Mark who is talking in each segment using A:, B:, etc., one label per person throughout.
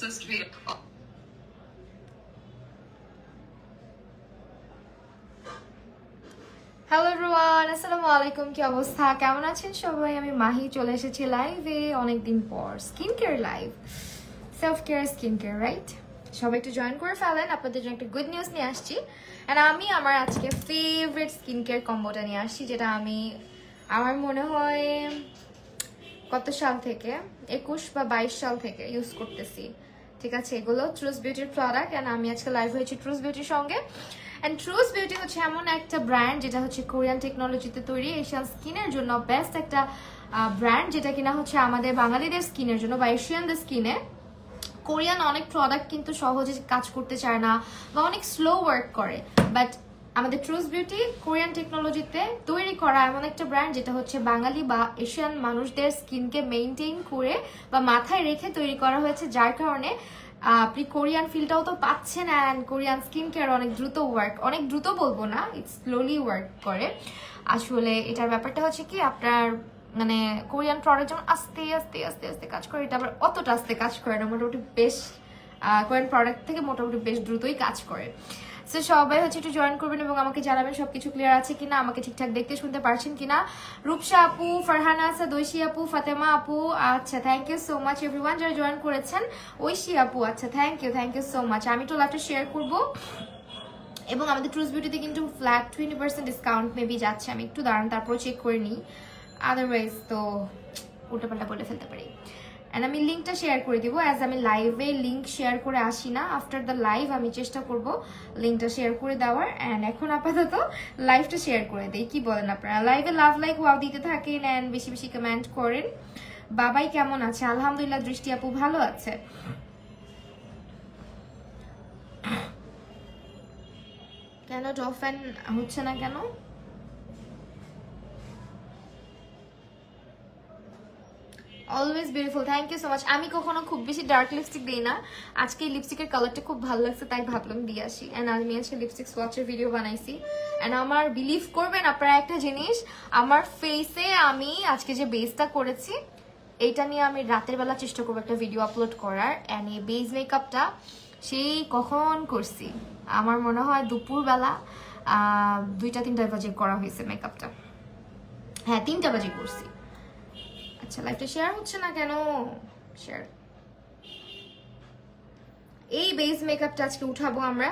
A: just wait.
B: Hello everyone, আসসালামু আলাইকুম। কি অবস্থা, কেমন আছেন সবাই? আমি মাহি চলে এসেছি লাইভে অনেকদিন পর। Skin care live, self care, skin care, right? সবাই একটু জয়েন করে ফেলেন। আপনাদের জন্য একটা গুড নিউজ নিয়ে আসছি। অ্যান্ড আমি আমার আজকে ফেভারিট স্কিন কেয়ার কম্বোটা নিয়ে আসছি, যেটা আমি আমার মনে হয় কত সাল থেকে, 21 বা 22 সাল থেকে ইউজ করতেছি। ঠিক আছে, এগুলো ট্রুস বিউটির প্রোডাক্ট। অ্যান্ড আমি আজকে লাইভ হয়েছি ট্রুস বিউটির সঙ্গে। অ্যান্ড ট্রুস বিউটি হচ্ছে এমন একটা ব্র্যান্ড যেটা হচ্ছে কোরিয়ান টেকনোলজিতে তৈরি, এশিয়ান স্কিনের জন্য বেস্ট একটা ব্র্যান্ড, যেটা কিনা হচ্ছে আমাদের বাঙালিদের স্কিনের জন্য বা এশিয়ানদের স্কিনে। কোরিয়ান অনেক প্রোডাক্ট কিন্তু সহজে কাজ করতে চায় না বা অনেক স্লো ওয়ার্ক করে, বাট আমাদের ট্রুস বিউটি কোরিয়ান টেকনোলজিতে তৈরি করা এমন একটা ব্র্যান্ড যেটা হচ্ছে বাঙালি বা এশিয়ান মানুষদের স্কিনকে মেনটেন করে বা মাথায় রেখে তৈরি করা হয়েছে, যার কারণে আপনি কোরিয়ান ফিলটাও তো পাচ্ছেন। অ্যান্ড কোরিয়ান স্কিন কেয়ার অনেক দ্রুত বলবো না, ইটস স্লোলি ওয়ার্ক করে। আসলে এটার ব্যাপারটা হচ্ছে কি, আপনার মানে কোরিয়ান প্রোডাক্ট যেমন আস্তে আস্তে আস্তে আস্তে কাজ করে, এটা আবার অতটা আস্তে কাজ করে না, মোটামুটি বেশ কোরিয়ান প্রোডাক্ট থেকে মোটামুটি বেশ দ্রুতই কাজ করে। সো সবাই হচ্ছে একটু জয়েন করবেন এবং আমাকে জানাবেন সবকিছু ক্লিয়ার আছে কিনা, আমাকে ঠিকঠাক দেখতে শুনতে পারছেন কিনা। রূপসা আপু, ফারহানা আসা, দৈশী আপু, ফাতেমা আপু, আচ্ছা thank you so much everyone যারা জয়েন করেছেন। ঐশী আপু, আচ্ছা থ্যাংক ইউ সো মাচ। আমি তো লাইভটা শেয়ার করবো এবং আমাদের ট্রুস বিউটিতে কিন্তু ফ্ল্যাট 20% ডিসকাউন্ট মেবি যাচ্ছে। আমি একটু দাঁড়ান, তারপর চেক করে নিই, আদারওয়াইজ তো উল্টাপাল্টা বলে ফেলতে পারি। অ্যান্ড আমি লিঙ্কটা শেয়ার করে দিব, অ্যাজ আমি লাইভে লিঙ্ক শেয়ার করে আসি না, আফটার দ্য লাইভ আমি চেষ্টা করব লিঙ্কটা শেয়ার করে দেওয়ার। অ্যান্ড এখন আপাতত লাইভটা শেয়ার করে দিই, কি বলেন আপনারা? লাইভে লাভ লাইক ওয়াও দিতে থাকেন অ্যান্ড বেশি বেশি কমেন্ট করেন। বাবাই কেমন আছে? আলহামদুলিল্লাহ, দৃষ্টি আপু ভালো আছে। কেন ডফেন হচ্ছে না কেন? Always beautiful, thank you so much. আমি কখনো খুব বেশি ডার্ক লিপস্টিক দিই না, আজকে এই লিপস্টিকের কালারটা খুব ভালো লাগছে তাই ভাবলাম দিয়ে আসি। অ্যান্ড আমি আজকে লিপস্টিক সোয়াচের ভিডিও বানাইছি। অ্যান্ড আমার বিলিভ করবেন আপনারা একটা জিনিস, আমার ফেসে আমি আজকে যে বেসটা করেছি এইটা নিয়ে আমি রাতের বেলা চেষ্টা করবো একটা ভিডিও আপলোড করার। অ্যান্ড এই বেস মেকআপটা সেই কখন করছি, আমার মনে হয় দুপুরবেলা 2টা-3টা বাজে করা হয়েছে মেকআপটা। হ্যাঁ, 3টা বাজে করছি। আচ্ছা, লাইভটা শেয়ার হচ্ছে না কেন? শেয়ার। এই বেস মেকআপটা আজকে উঠাবো আমরা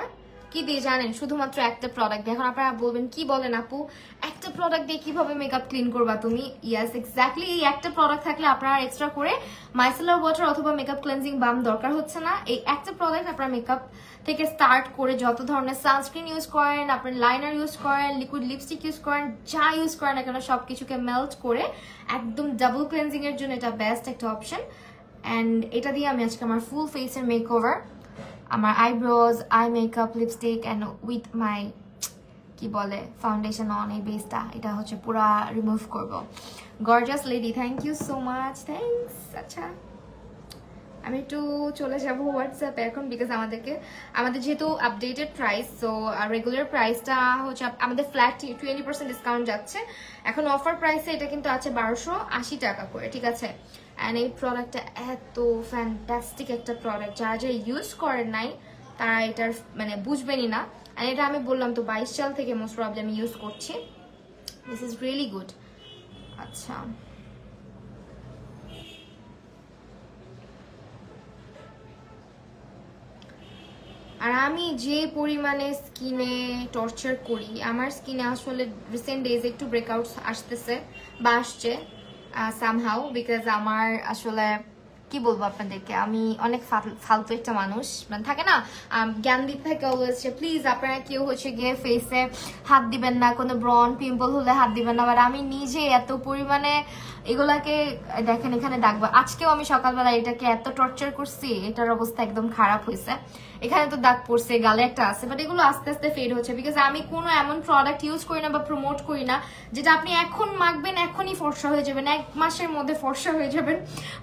B: কি দিয়ে জানেন? শুধুমাত্র একটা প্রোডাক্ট দিয়ে। এখন আপনারা বলবেন কি বলেন আপু, একটা প্রোডাক্ট দিয়ে কিভাবে মেকআপ ক্লিন করবা তুমি? ইয়েস, এক্স্যাক্টলি, এই একটা প্রোডাক্ট থাকলে আপনারা এক্সট্রা করে মাইসেলার ওয়াটার অথবা মেকআপ ক্লেন্সিং বাম দরকার হচ্ছে না। এই একটা প্রোডাক্ট আপনারা মেকআপ থেকে স্টার্ট করে যত ধরনের সানস্ক্রিন ইউজ করেন, আপনার লাইনার ইউজ করেন, লিকুইড লিপস্টিক ইউজ করেন, যা ইউজ করেন না কেন সবকিছুকে মেল্ট করে একদম ডাবল ক্লেন্সিং এর জন্য এটা বেস্ট একটা অপশন। অ্যান্ড এটা দিয়ে আমি আজকে আমার ফুল ফেসের মেকওভার, আমার eyebrows, eye makeup, lipstick and with my কি বলে ফাউন্ডেশন অন, এই বেসটা এটা হচ্ছে পুরা রিমুভ করব। Gorgeous lady, thank you so much, thanks. আচ্ছা, আমি একটু চলে যাব হোয়াটসঅ্যাপে এখন, বিকজ আমাদের যেহেতু আপডেটেড প্রাইস, সো রেগুলার প্রাইসটা হচ্ছে আমাদের ফ্ল্যাট 20% ডিসকাউন্ট যাচ্ছে। এখন অফার প্রাইসে এটা কিন্তু আছে 1280 টাকা করে, ঠিক আছে? অ্যান্ড এই প্রোডাক্টটা এত ফ্যান্টাস্টিক একটা প্রোডাক্ট, যারা ইউজ করেন নাই তারা এটার মানে বুঝবেনই না। অ্যান্ড এটা আমি বললাম তো 22 সাল থেকে মোস্ট প্রবলি আমি ইউজ করছি। This is really good. আচ্ছা, আর আমি যে পরিমাণে স্কিনে টর্চার করি, আমার স্কিনে আসলে রিসেন্ট ডেজে একটু ব্রেকআউট আসতেছে বা আসছে সামহাউ, বিকজ আমার আসলে কি বলবো আপনাদেরকে, আমি অনেক ফালতু একটা মানুষ, মানে থাকে না জ্ঞান দিতে থাকে অলওয়েজ, প্লিজ আপনারা কেউ হচ্ছে গিয়ে ফেসে হাত দিবেন না, কোনো ব্রন পিম্পল হলে হাত দিবেন না। বাট আমি নিজে এত পরিমাণে এগুলাকে দেখেন, এখানে ডাকবো, আজকেও আমি সকালবেলা এটাকে এত টর্চার করছি, এটার অবস্থা একদম খারাপ হয়েছে। এখানে তো দাগ পড়ছে, গালে একটা আছে, বাট এগুলো আস্তে আস্তে ফেড হচ্ছে, বিকজ আমি কোনো এমন প্রোডাক্ট ইউজ করি না বা প্রমোট করি না যেটা আপনি এখন মাখবেন এখনই ফর্সা হয়ে যাবেন, 1 মাসের মধ্যে ফর্সা হয়ে যাবেন,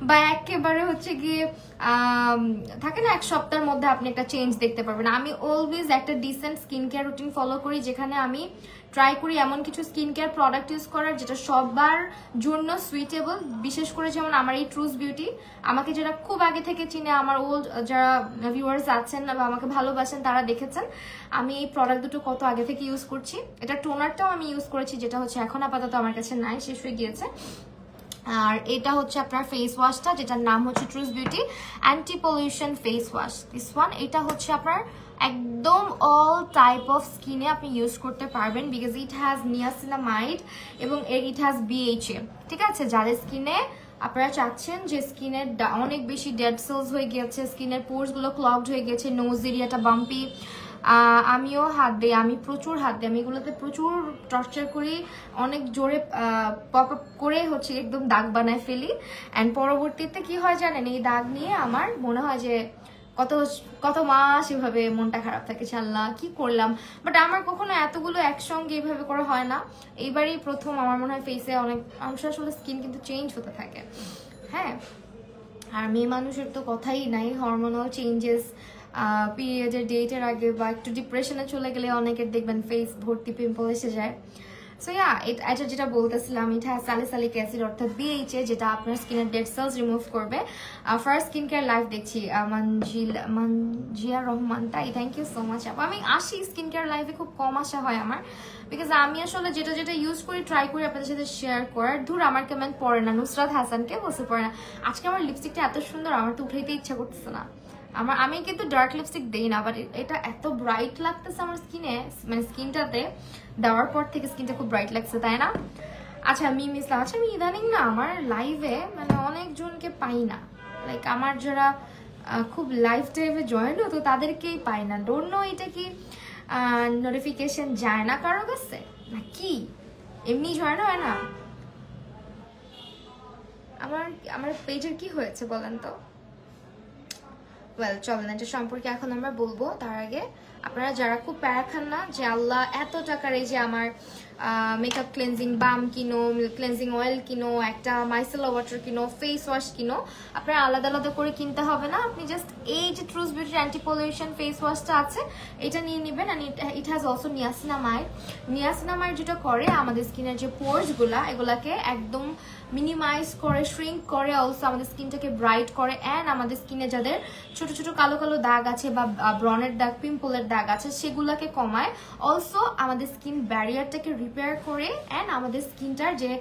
B: বা একেবারে একেবারে হচ্ছে গিয়ে থাকে না এক সপ্তাহের মধ্যে আপনি একটা চেঞ্জ দেখতে পারবেন। আমি অলওয়েজ একটা decent skin care routine follow করি, যেখানে আমি ট্রাই করি এমন কিছু স্কিন কেয়ার প্রোডাক্ট ইউজ করার যেটা সবার জন্য সুইটেবল। বিশেষ করে যেমন আমার এই ট্রুস বিউটি, আমাকে যারা খুব আগে থেকে চিনে, আমার ওল্ড যারা ভিউয়ার্স আছেন বা আমাকে ভালোবাসেন তারা দেখেছেন আমি এই প্রোডাক্ট দুটো কত আগে থেকে ইউজ করছি। এটা টোনারটাও আমি ইউজ করেছি, যেটা হচ্ছে এখন আপাতত আমার কাছে নাই, শেষ হয়ে গিয়েছে। আর এটা হচ্ছে আপনার ফেস ওয়াশটা, যেটার নাম হচ্ছে truce beauty anti pollution face wash this one. এটা হচ্ছে আপনার একদম অল টাইপ অফ স্কিনে আপনি ইউজ করতে পারবেন, বিকজ ইট হ্যাজ নিয়াসিনামাইড এবং ইট হ্যাজ BHA। ঠিক আছে, যাদের স্কিনে আপনারা চাচ্ছেন যে স্কিনের অনেক বেশি ডেড সেলস হয়ে গিয়েছে, স্কিনের পোর্সগুলো ক্লগড হয়ে গেছে, নোজ এরিয়াটা বাম্পি, আমিও হাত দিই, আমি প্রচুর হাত দিই, আমি এগুলোতে প্রচুর টর্চার করি, অনেক জোরে পপ আপ করে হচ্ছে একদম দাগ বানায় ফেলি। অ্যান্ড পরবর্তীতে কি হয় জানেন, এই দাগ নিয়ে আমার মনে হয় যে কত মাস এভাবে মনটা খারাপ থাকে, আল্লাহ কি করলাম। বাট আমার কখনো এতগুলো একসঙ্গে এইভাবে করা হয় না, এইবারই প্রথম আমার মনে হয় ফেসে অনেক মানুষের আসলে স্কিন কিন্তু চেঞ্জ হতে থাকে। হ্যাঁ, আর মেয়ে মানুষের তো কথাই নাই, হরমোনাল চেঞ্জেস, পিরিয়ডের ডেটের আগে বা একটু ডিপ্রেশনে চলে গেলে অনেকের দেখবেন ফেস ভর্তি পিম্পল এসে যায়। সো এটা যেটা বলতেছিলাম, এটা স্যালিসাইলিক অ্যাসিড অর্থাৎ BHA, যেটা আপনার স্কিনের ডেড সেলস রিমুভ করবে। ফার্স্ট স্কিন কেয়ার লাইভ দেখছি মানজিয়া রহমান, তাই থ্যাংক ইউ সো মাচ আপু। আমি আসি স্কিন কেয়ার লাইভে, খুব কম আসা হয় আমার, বিকজ আমি আসলে যেটা ইউজ করি ট্রাই করি আপনাদের সাথে শেয়ার করার। ধুর আমার কমেন্ট পড়ে না, নুসরাত হাসানকে বসে পড়ে না। আজকে আমার লিপস্টিকটা এত সুন্দর, আমার তো উঠাইতে ইচ্ছা করতেছে না। আমি কিন্তু ডার্ক লিপস্টিক দেই না, বাট এটা এত ব্রাইট লাগতেছে আমার স্কিনে, মানে স্কিনটাতে দেওয়ার পর থেকে স্কিনটা খুব ব্রাইট লাগছে, তাই না? আচ্ছা আমি ইদানিং না আমার লাইভে মানে অনেকজনকে পাই না, লাইক আমার যারা খুব লাইভ টাইভে জয়েন হতো তাদেরকেই পাই না। ডোন্ট নো এটা কি নোটিফিকেশন যায় না কারো কাছে না কি এমনি জয়েন হয় না? আমার পেজের কি হয়েছে বলেন তো? ওয়েল চলেন এটা সম্পর্কে এখন আমরা বলবো। তার আগে আপনারা যারা খুব প্যারা খান না যে আল্লাহ এত টাকার এই যে আমার মেকআপ ক্লেনজিং বাম কিনো, ক্লেনজিং অয়েল কিনো, একটা মাইসেলা ওয়াটার কিনো, ফেস ওয়াশ কিনো, আপনারা আলাদা আলাদা করে কিনতে হবে না। আপনি জাস্ট এই যে ট্রুস বিউটির অ্যান্টি পলিউশন ফেস ওয়াশটা আছে এটা নিয়ে নেবেন। And it has also niacinamide যেটা করে আমাদের স্কিনের যে পোর্সগুলা এগুলাকে একদম মিনিমাইজ করে, শ্রিঙ্ক করে, অলসো আমাদের স্কিনটাকে ব্রাইট করে। অ্যান্ড আমাদের স্কিনে যাদের ছোট ছোট কালো কালো দাগ আছে বা ব্রনের দাগ, পিম্পলের দাগ আছে সেগুলোকে কমায়। অলসো আমাদের স্কিন ব্যারিয়ারটাকে রিপেয়ার করে। অ্যান্ড আমাদের স্কিনটার যে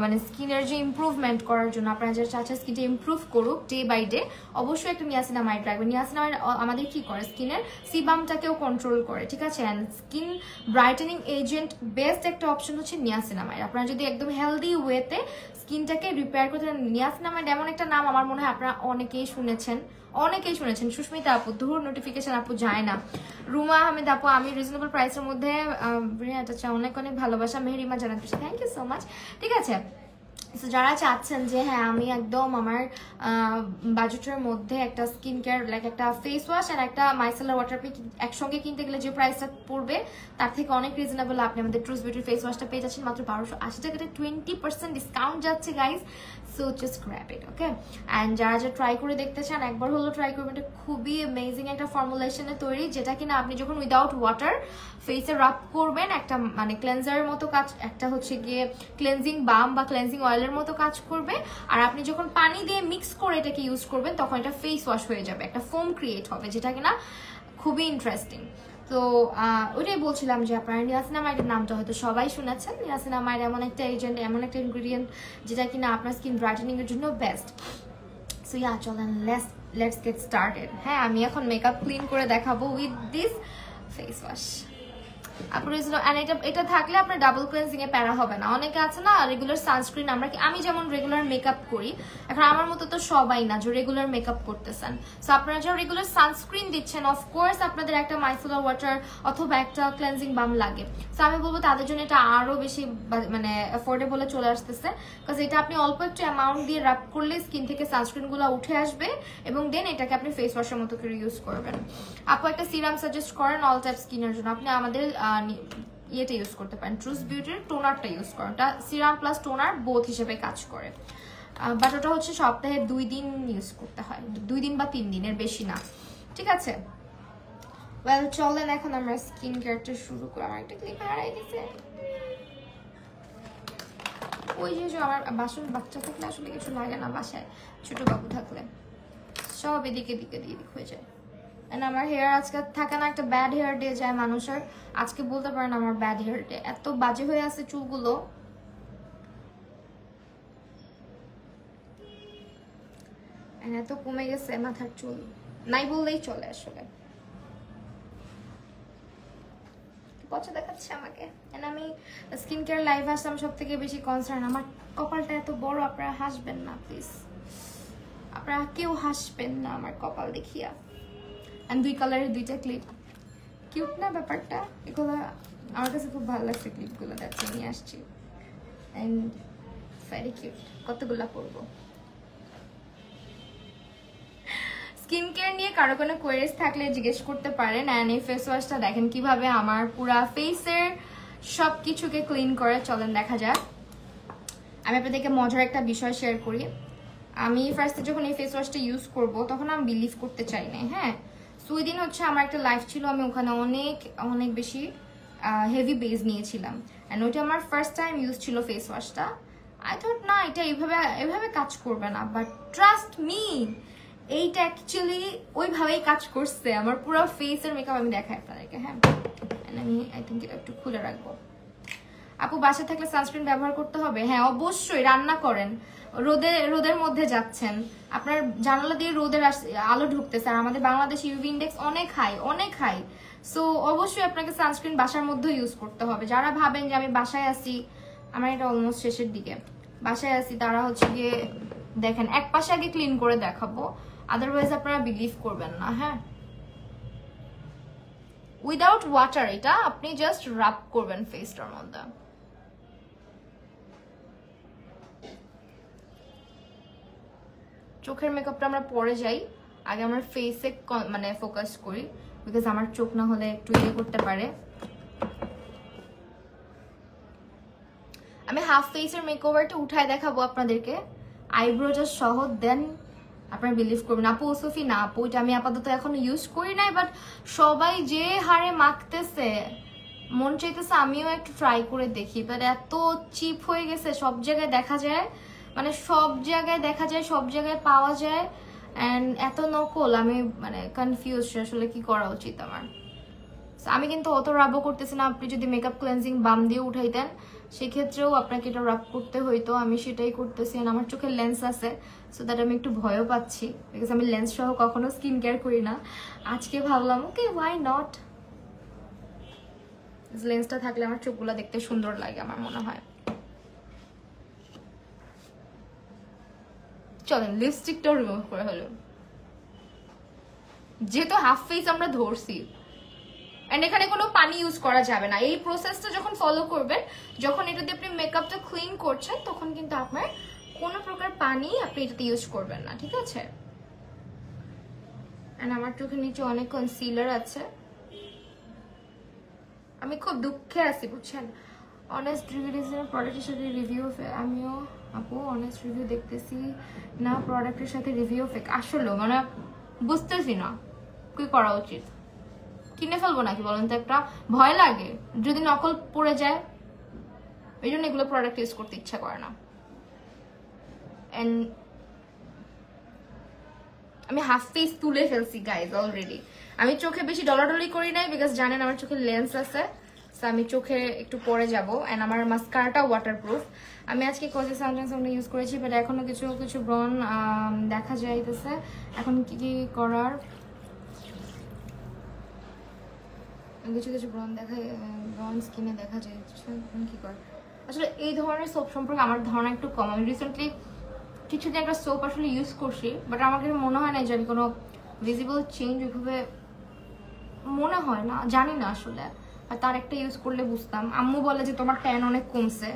B: মানে স্কিনের যে ইমপ্রুভমেন্ট করার জন্য আপনারা যারা চাচ্ছেন স্কিনটা ইমপ্রুভ করুক ডে বাই ডে, অবশ্যই একটা নিয়াসিনামাইড রাখবেন। নিয়াসিনামাইড আমাদের কি করে, স্কিনের সিবামটাকেও কন্ট্রোল করে, ঠিক আছে? And skin brightening agent best একটা অপশন হচ্ছে নিয়াসিনামাইড। আপনারা যদি একদম হেলদি ওয়েতে স্কিনটাকে রিপেয়ার করতে, নিয়াসিনামাইড এমন একটা নাম আমার মনে হয় আপনারা অনেকেই শুনেছেন। সুস্মিতা আপু, ধুর নোটিফিকেশন আপু যায় না। রুমা আহমেদ আপু, আমি রিজনেবল প্রাইসের মধ্যে অনেক অনেক ভালোবাসা। মেহরিমা জানাতে থ্যাংক ইউ সো মাচ। ঠিক আছে, সো যারা চাচ্ছেন যে হ্যাঁ আমি একদম আমার বাজেটের মধ্যে একটা স্কিন কেয়ার লাইক একটা ফেস ওয়াশ আর একটা মাইসেলার ওয়াটার একসঙ্গে কিনতে গেলে যে প্রাইসটা পড়বে তার থেকে অনেক রিজনেবল আপনি আমাদের ট্রুস বিউটির ফেস ওয়াশটা পেয়ে যাচ্ছেন মাত্র 1280 টাকাতে। 20% ডিসকাউন্ট যাচ্ছে guys, so just grab it, okay? And যারা ট্রাই করে দেখতে চান একবার হলো ট্রাই করবেন। এটা খুবই অ্যামেজিং একটা ফর্মুলেশনে তৈরি, যেটা কিনা আপনি যখন উইদাউট ওয়াটার ফেসে রাব করবেন একটা মানে ক্লেনজারের মতো কাজ, একটা হচ্ছে গিয়ে ক্লেনজিং বাম বা ক্লেনজিং অয়েলের মতো কাজ করবে। আর আপনি যখন পানি দিয়ে মিক্স করে এটাকে ইউজ করবেন তখন এটা ফেস ওয়াশ হয়ে যাবে, একটা ফোম ক্রিয়েট হবে, যেটা কিনা খুবই ইন্টারেস্টিং। তো ওইটাই বলছিলাম যে আপনারা নিয়াসিনামাইডের নামটা হয়তো সবাই শুনেছেন। নিয়াসিনামাইড এমন একটা এজেন্ট, এমন একটা ইনগ্রিডিয়েন্ট যেটা কিনা আপনার স্কিন ব্রাইটেনিং এর জন্য বেস্ট। সো চলেন লেটস গেট স্টার্টেড। হ্যাঁ, আমি এখন মেকআপ ক্লিন করে দেখাবো উইথ দিস ফেস ওয়াশ। এটা থাকলে আপনার ডাবল ক্লেন্সিং এ প্যারা হবে না। অনেকে আছে না রেগুলার সানস্ক্রিন, আমি যেমন রেগুলার মেকআপ করি, এখন আমার মতো তো সবাই না যে রেগুলার মেকআপ করতেছেন। সো আপনারা যারা রেগুলার সানস্ক্রিন দিচ্ছেন অফকোর্স আপনাদের একটা মাইসেলার ওয়াটার অথবা একটা ক্লেন্সিং বাম লাগে। সো আমি বলবো তাদের জন্য এটা আরো বেশি মানে অ্যাফোর্ডেবল চলে আসতেছে, বিকজ এটা আপনি অল্প একটু অ্যামাউন্ট দিয়ে রাব করলে স্কিন থেকে সানস্ক্রিন গুলো উঠে আসবে এবং দেন এটাকে আপনি ফেস ওয়াশের মতো করে ইউজ করবেন। আপু একটা সিরাম সাজেস্ট করেন অল টাইপ স্কিনের জন্য? আপনি আমাদের ইয়েটা ইউজ করতে পারেন, ট্রুস বিউটির টোনারটা ইউজ করেন, এটা সিরাম প্লাস টোনার বোথ হিসেবে কাজ করে। বাট ওটা হচ্ছে সপ্তাহে 2 দিন ইউজ করতে হয়, 2 দিন বা 3 দিনের বেশি না, ঠিক আছে? ওয়েল চলেন এখন আমরা স্কিন কেয়ারটা শুরু করি। আমার একটা ক্লিপ হারাই গেছে। ওই যে আমার বাসন বাচ্চা থাকলে আসলে কিছু লাগে না, বাসায় ছোট বাবু থাকলে সব এদিকে দিকে হয়ে যায়। এন্ড আমার হেয়ার আজকে থাকে না, একটা ব্যাড হেয়ার ডে যায় মানুষের। আজকে বলতে পারেন আমার ব্যাড হেয়ার ডে, এত বাজে হয়ে আছে চুলগুলো। এত কমে গেছে মাথার চুল, নাই বললেই চলে আসলে। পচা দেখাচ্ছে আমাকে। এন্ড আমি স্কিন কেয়ার লাইভ আসলাম সব থেকে বেশি কনসার্ন, আমার কপালটা এত বড়। আপনারা হাসবেন না প্লিজ, আপনারা কেউ হাসবেন না আমার কপাল দেখিয়া। এন্ড 2 কালারের 2টা ক্লিপ, কিউট না ব্যাপারটা? এগুলো আমার কাছে খুব ভালো লাগছে ক্লিপগুলো, দেখতে নিয়ে আসছি। And very cute. কতগুলা পরবো? স্কিন কেয়ার নিয়ে কারো কোনো কোয়েরিজ থাকলে জিজ্ঞেস করতে পারেন। অ্যান্ড এই ফেস ওয়াশটা দেখেন কিভাবে আমার পুরা ফেসের সব কিছুকে ক্লিন করে। চলেন দেখা যাক। আমি আপনাদেরকে মজার একটা বিষয় শেয়ার করি। আমি ফার্স্টে যখন এই ফেস ওয়াশটা ইউজ করব তখন আমি বিলিভ করতে চাই না। হ্যাঁ, সো ওই দিন হচ্ছে আমার একটা লাইফ ছিল, আমি ওখানে অনেক বেশি হেভি বেজ নিয়েছিলাম। অ্যান্ড ওইটা আমার ফার্স্ট টাইম ইউজ ছিল ফেস ওয়াশটা। আই থট না এটা এভাবে কাজ করবে না, বাট ট্রাস্ট মি এইটা অ্যাকচুয়ালি ওইভাবেই কাজ করছে। আমার পুরো ফেসের মেকআপ আমি দেখাই আপনাদেরকে। হ্যাঁ, আমি আই থিঙ্ক এটা একটু খুলে রাখবো। আপু বাসা থাকলে সানস্ক্রিন ব্যবহার করতে হবে? হ্যাঁ অবশ্যই। রান্না করেন, রোদের মধ্যে যাচ্ছেন, আপনার জানালা দিয়ে রোদের আলো ঢুকতেছে, আর আমাদের বাংলাদেশ ইউভি ইন্ডেক্স অনেক হাই। সো অবশ্যই আপনাকে সানস্ক্রিন বাসার মধ্যে ইউজ করতে হবে। যারা ভাবেন যে আমি বাসায় আছি, আমার এটা অলমোস্ট শেষের দিকে, বাসায় আছি, তারা হচ্ছে গিয়ে দেখেন এক পাশে আগে ক্লিন করে দেখাবো, আদারওয়াইজ আপনারা বিলিভ করবেন না। হ্যাঁ, উইদাউট ওয়াটার এটা আপনি জাস্ট রাব করবেন ফেসটার মধ্যে। চোখের মেকআপটা আমরা পরে যাই, আগে আমরা ফেসে মানে ফোকাস করি, বিকজ আমার চোখ না হলে একটু ইয়ে করতে পারে। আমি হাফ ফেসের মেকওভারটা উঠায় দেখাবো আপনাদেরকে, আইব্রোটা সহ, দেন আপনারা বিলিভ করবেন। আপু ওসফি না আপু, এটা আমি আপাতত এখনো ইউজ করি নাই, বাট সবাই যে হারে মাখতেছে মন চাইতেছে আমিও একটু ট্রাই করে দেখি। বাট এত চিপ হয়ে গেছে, সব জায়গায় দেখা যায়, মানে সব জায়গায় পাওয়া যায়, অ্যান্ড এত নকল, আমি মানে কনফিউজ আসলে কি করা উচিত আমার। আমি কিন্তু অত রাবও করতেছি না। আপনি যদি মেকআপ ক্লেন্সিং বাম দিয়ে উঠাইতেন সেক্ষেত্রেও আপনাকে এটা রাব করতে হইতো, আমি সেটাই করতেছি। আমার চোখের লেন্স আছে, সো দ্যাট আমি একটু ভয়ও পাচ্ছি, বিকজ আমি লেন্স সহ কখনো স্কিন কেয়ার করি না। আজকে ভাবলাম ওকে ওয়াই নট, লেন্সটা থাকলে আমার চোখগুলো দেখতে সুন্দর লাগে আমার মনে হয়। চলেন লিপস্টিকটাও রিমুভ করে হলো, যেহেতু হাফ ফেস আমরা ধরছি। এন্ড এখানে কোনো পানি ইউজ করা যাবে না। এই প্রসেসটা যখন ফলো করবেন, যখন এটাতে আপনি মেকআপটা ক্লিন করছেন, তখন কিন্তু আপনার কোনো প্রকার পানি আপনি এটাতে ইউজ করবেন না, ঠিক আছে? এন্ড আমার চোখের নিচে অনেক কনসিলার আছে। আমি খুব দুঃখে আছি বুঝছেন। অনেস্ট রিভিউ ডিজাইনের প্রোডাক্টের সাথে রিভিউ, আমিও আপু অনেস্ট রিভিউ দেখতেছি না, প্রোডাক্টের সাথে রিভিউ ফেক। আসলে মানে বুঝতেছি না কি করা উচিত। কিনে ফেলবো নাকি বলেন তো? একটা ভয় লাগে যদি নকল পড়ে যায়, এই জন্য এগুলো প্রোডাক্ট ইউজ করতে ইচ্ছা করে না। এন্ড আমি হাফ ফেস তুলে ফেলছি গাইজ অলরেডি। আমি চোখে বেশি ডলাডলি করি নাই, বিকজ জানেন আমার চোখে লেন্স আছে, সো আমি চোখে একটু পরে যাবো। এন্ড আমার মাস্কারাটা ওয়াটারপ্রুফ। আমি আজকে কজে সানস্ক্রিন ইউজ করেছি, বাট এখনো কিছু ব্রন দেখা যাইতেছে। এখন কি করার, কিছু ব্রন ব্রন স্কিনে দেখা যাচ্ছে, কি করে আসলে। এই ধরনের সোপ সম্পর্কে আমার ধারণা একটু কম। আমি রিসেন্টলি কিছুদিন একটা সোপ আসলে ইউজ করছি, বাট আমাকে মনে হয় না যে আমি কোনো ভিজিবল চেঞ্জ ওইভাবে মনে হয় না, জানি না আসলে। আর তার একটা ইউজ করলে বুঝতাম। আম্মু বলে যে তোমার ট্যান অনেক কমছে,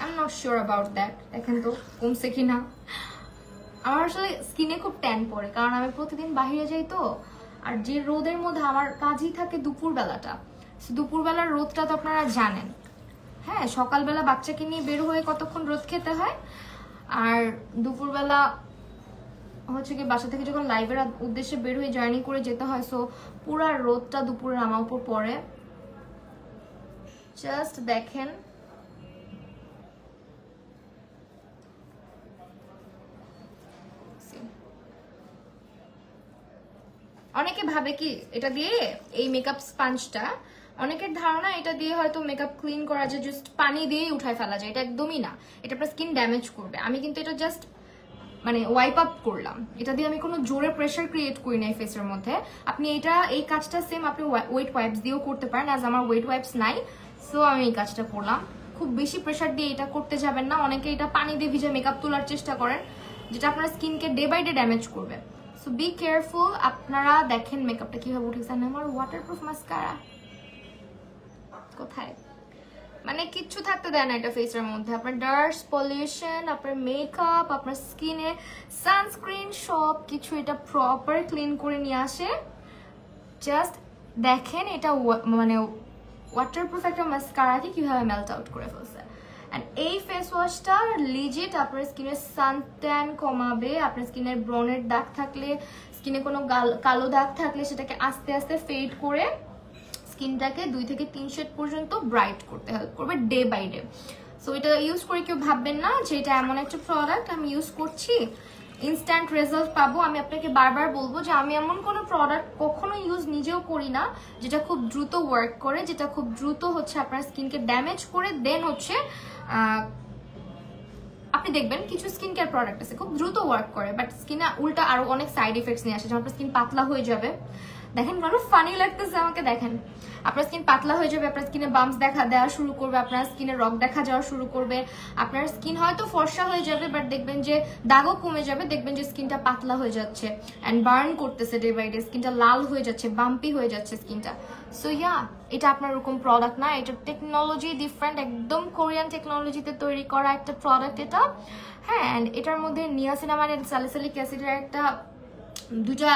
B: I am not sure about that. দেখেন তো কমছে কিনা। আমার আসলে স্কিনে খুব ট্যান পড়ে, কারণ আমি প্রতিদিন বাইরে যাই তো, আর যে রোদের মধ্যে আমার কাজই থাকে দুপুরবেলাটা। দুপুরবেলার রোদটা তো আপনারা জানেন। হ্যাঁ, সকালবেলা বাচ্চাকে নিয়ে বের হয়ে কতক্ষণ রোদ খেতে হয়, আর দুপুরবেলা হচ্ছে কি বাসা থেকে যখন লাইভের উদ্দেশ্যে বের হয়ে জার্নি করে যেতে হয়, সো পুরা রোদটা দুপুরে আমার উপর পড়ে। জাস্ট দেখেন অনেকে ভাবে কি এটা দিয়ে এই মেকআপ স্পঞ্জটা, অনেকের ধারণা এটা দিয়ে হয়তো মেকআপ ক্লিন করা যায়, জাস্ট পানি দিয়েই উঠায় ফেলা যায়। এটা একদমই না, এটা আপনার স্কিন ড্যামেজ করবে। আমি কিন্তু এটা জাস্ট মানে ওয়াইপ আপ করলাম, এটা দিয়ে আমি কোনো জোরে প্রেশার ক্রিয়েট করি নাই ফেসের মধ্যে। আপনি এই কাজটা সেম আপনি ওয়েট ওয়াইপস দিয়েও করতে পারেন, আজ আমার ওয়েট ওয়াইপস নাই, সো আমি এই কাজটা করলাম। খুব বেশি প্রেশার দিয়ে এটা করতে যাবেন না, অনেকে এটা পানি দিয়ে ভিজে মেকআপ তোলার চেষ্টা করেন, যেটা আপনার স্কিনকে ডে বাই ডে ড্যামেজ করবে। So be careful. আপনারা দেখেন মেকআপটা কিভাবে উঠেছে। আমার ওয়াটারপ্রুফ মাস্কারা কোথায়, মানে কিচ্ছু থাকতে দেয় না এটা ফেসের মধ্যে। আপনার ডাস্ট পলিউশন, আপনার মেকআপ, আপনার স্কিনে সানস্ক্রিন, সব কিছু এটা প্রপার ক্লিন করে নিয়ে আসে। জাস্ট দেখেন এটা মানে ওয়াটারপ্রুফ একটা মাস্কারাকে কিভাবে মেল্ট আউট করে ফেলছে। অ্যান্ড এই ফেস ওয়াশটা লিজিট আপনার স্কিনের সান ট্যান কমাবে। আপনার স্কিনের ব্রনের দাগ থাকলে, স্কিনে কোনো কালো দাগ থাকলে সেটাকে আস্তে আস্তে ফেড করে স্কিনটাকে 2 থেকে 3 শেড পর্যন্ত ব্রাইট করতে হেল্প করবে ডে বাই ডে। সো এটা ইউজ করে কেউ ভাববেন না যে এটা এমন একটা প্রোডাক্ট আমি ইউজ করছি ইনস্ট্যান্ট রেজাল্ট পাবো। আমি আপনাকে বারবার বলবো যে আমি এমন কোনো প্রোডাক্ট কখনো ইউজ নিজেও করি না যেটা খুব দ্রুত ওয়ার্ক করে, যেটা খুব দ্রুত হচ্ছে আপনার স্কিনকে ড্যামেজ করে দেন হচ্ছে আপনি দেখবেন কিছু স্কিন কেয়ার প্রোডাক্ট আছে খুব দ্রুত ওয়ার্ক করে, বাট স্কিনে উল্টা আরো অনেক সাইড ইফেক্টস নিয়ে আসে, যেমন আপনার স্কিন পাতলা হয়ে যাবে। দেখেন আরো ফানি লাগতেছে আমাকে, দেখেন আপনার স্কিন পাতলা হয়ে যাবে, আপনার স্কিনে বাম্পস দেওয়া শুরু করবে, আপনার স্কিনে রক দেখা যাওয়া শুরু করবে, আপনার স্কিন হয়তো ফর্সা হয়ে যাবে বাট দেখবেন যে দাগও কমে যাবে, দেখবেন যে স্কিনটা পাতলা হয়ে যাচ্ছে অ্যান্ড বার্ন করতেছে ডে বাই ডে, স্কিনটা লাল হয়ে যাচ্ছে, বাম্পি হয়ে যাচ্ছে স্কিনটা। সো ইয়া, এটা আপনার ওরকম প্রোডাক্ট না, এটা টেকনোলজি ডিফারেন্ট, একদম কোরিয়ান টেকনোলজিতে তৈরি করা একটা প্রোডাক্ট এটা। হ্যাঁ, অ্যান্ড এটার মধ্যে নিয়াসিনামাইড এন্ড স্যালিসিলিক অ্যাসিডের একটা দুটা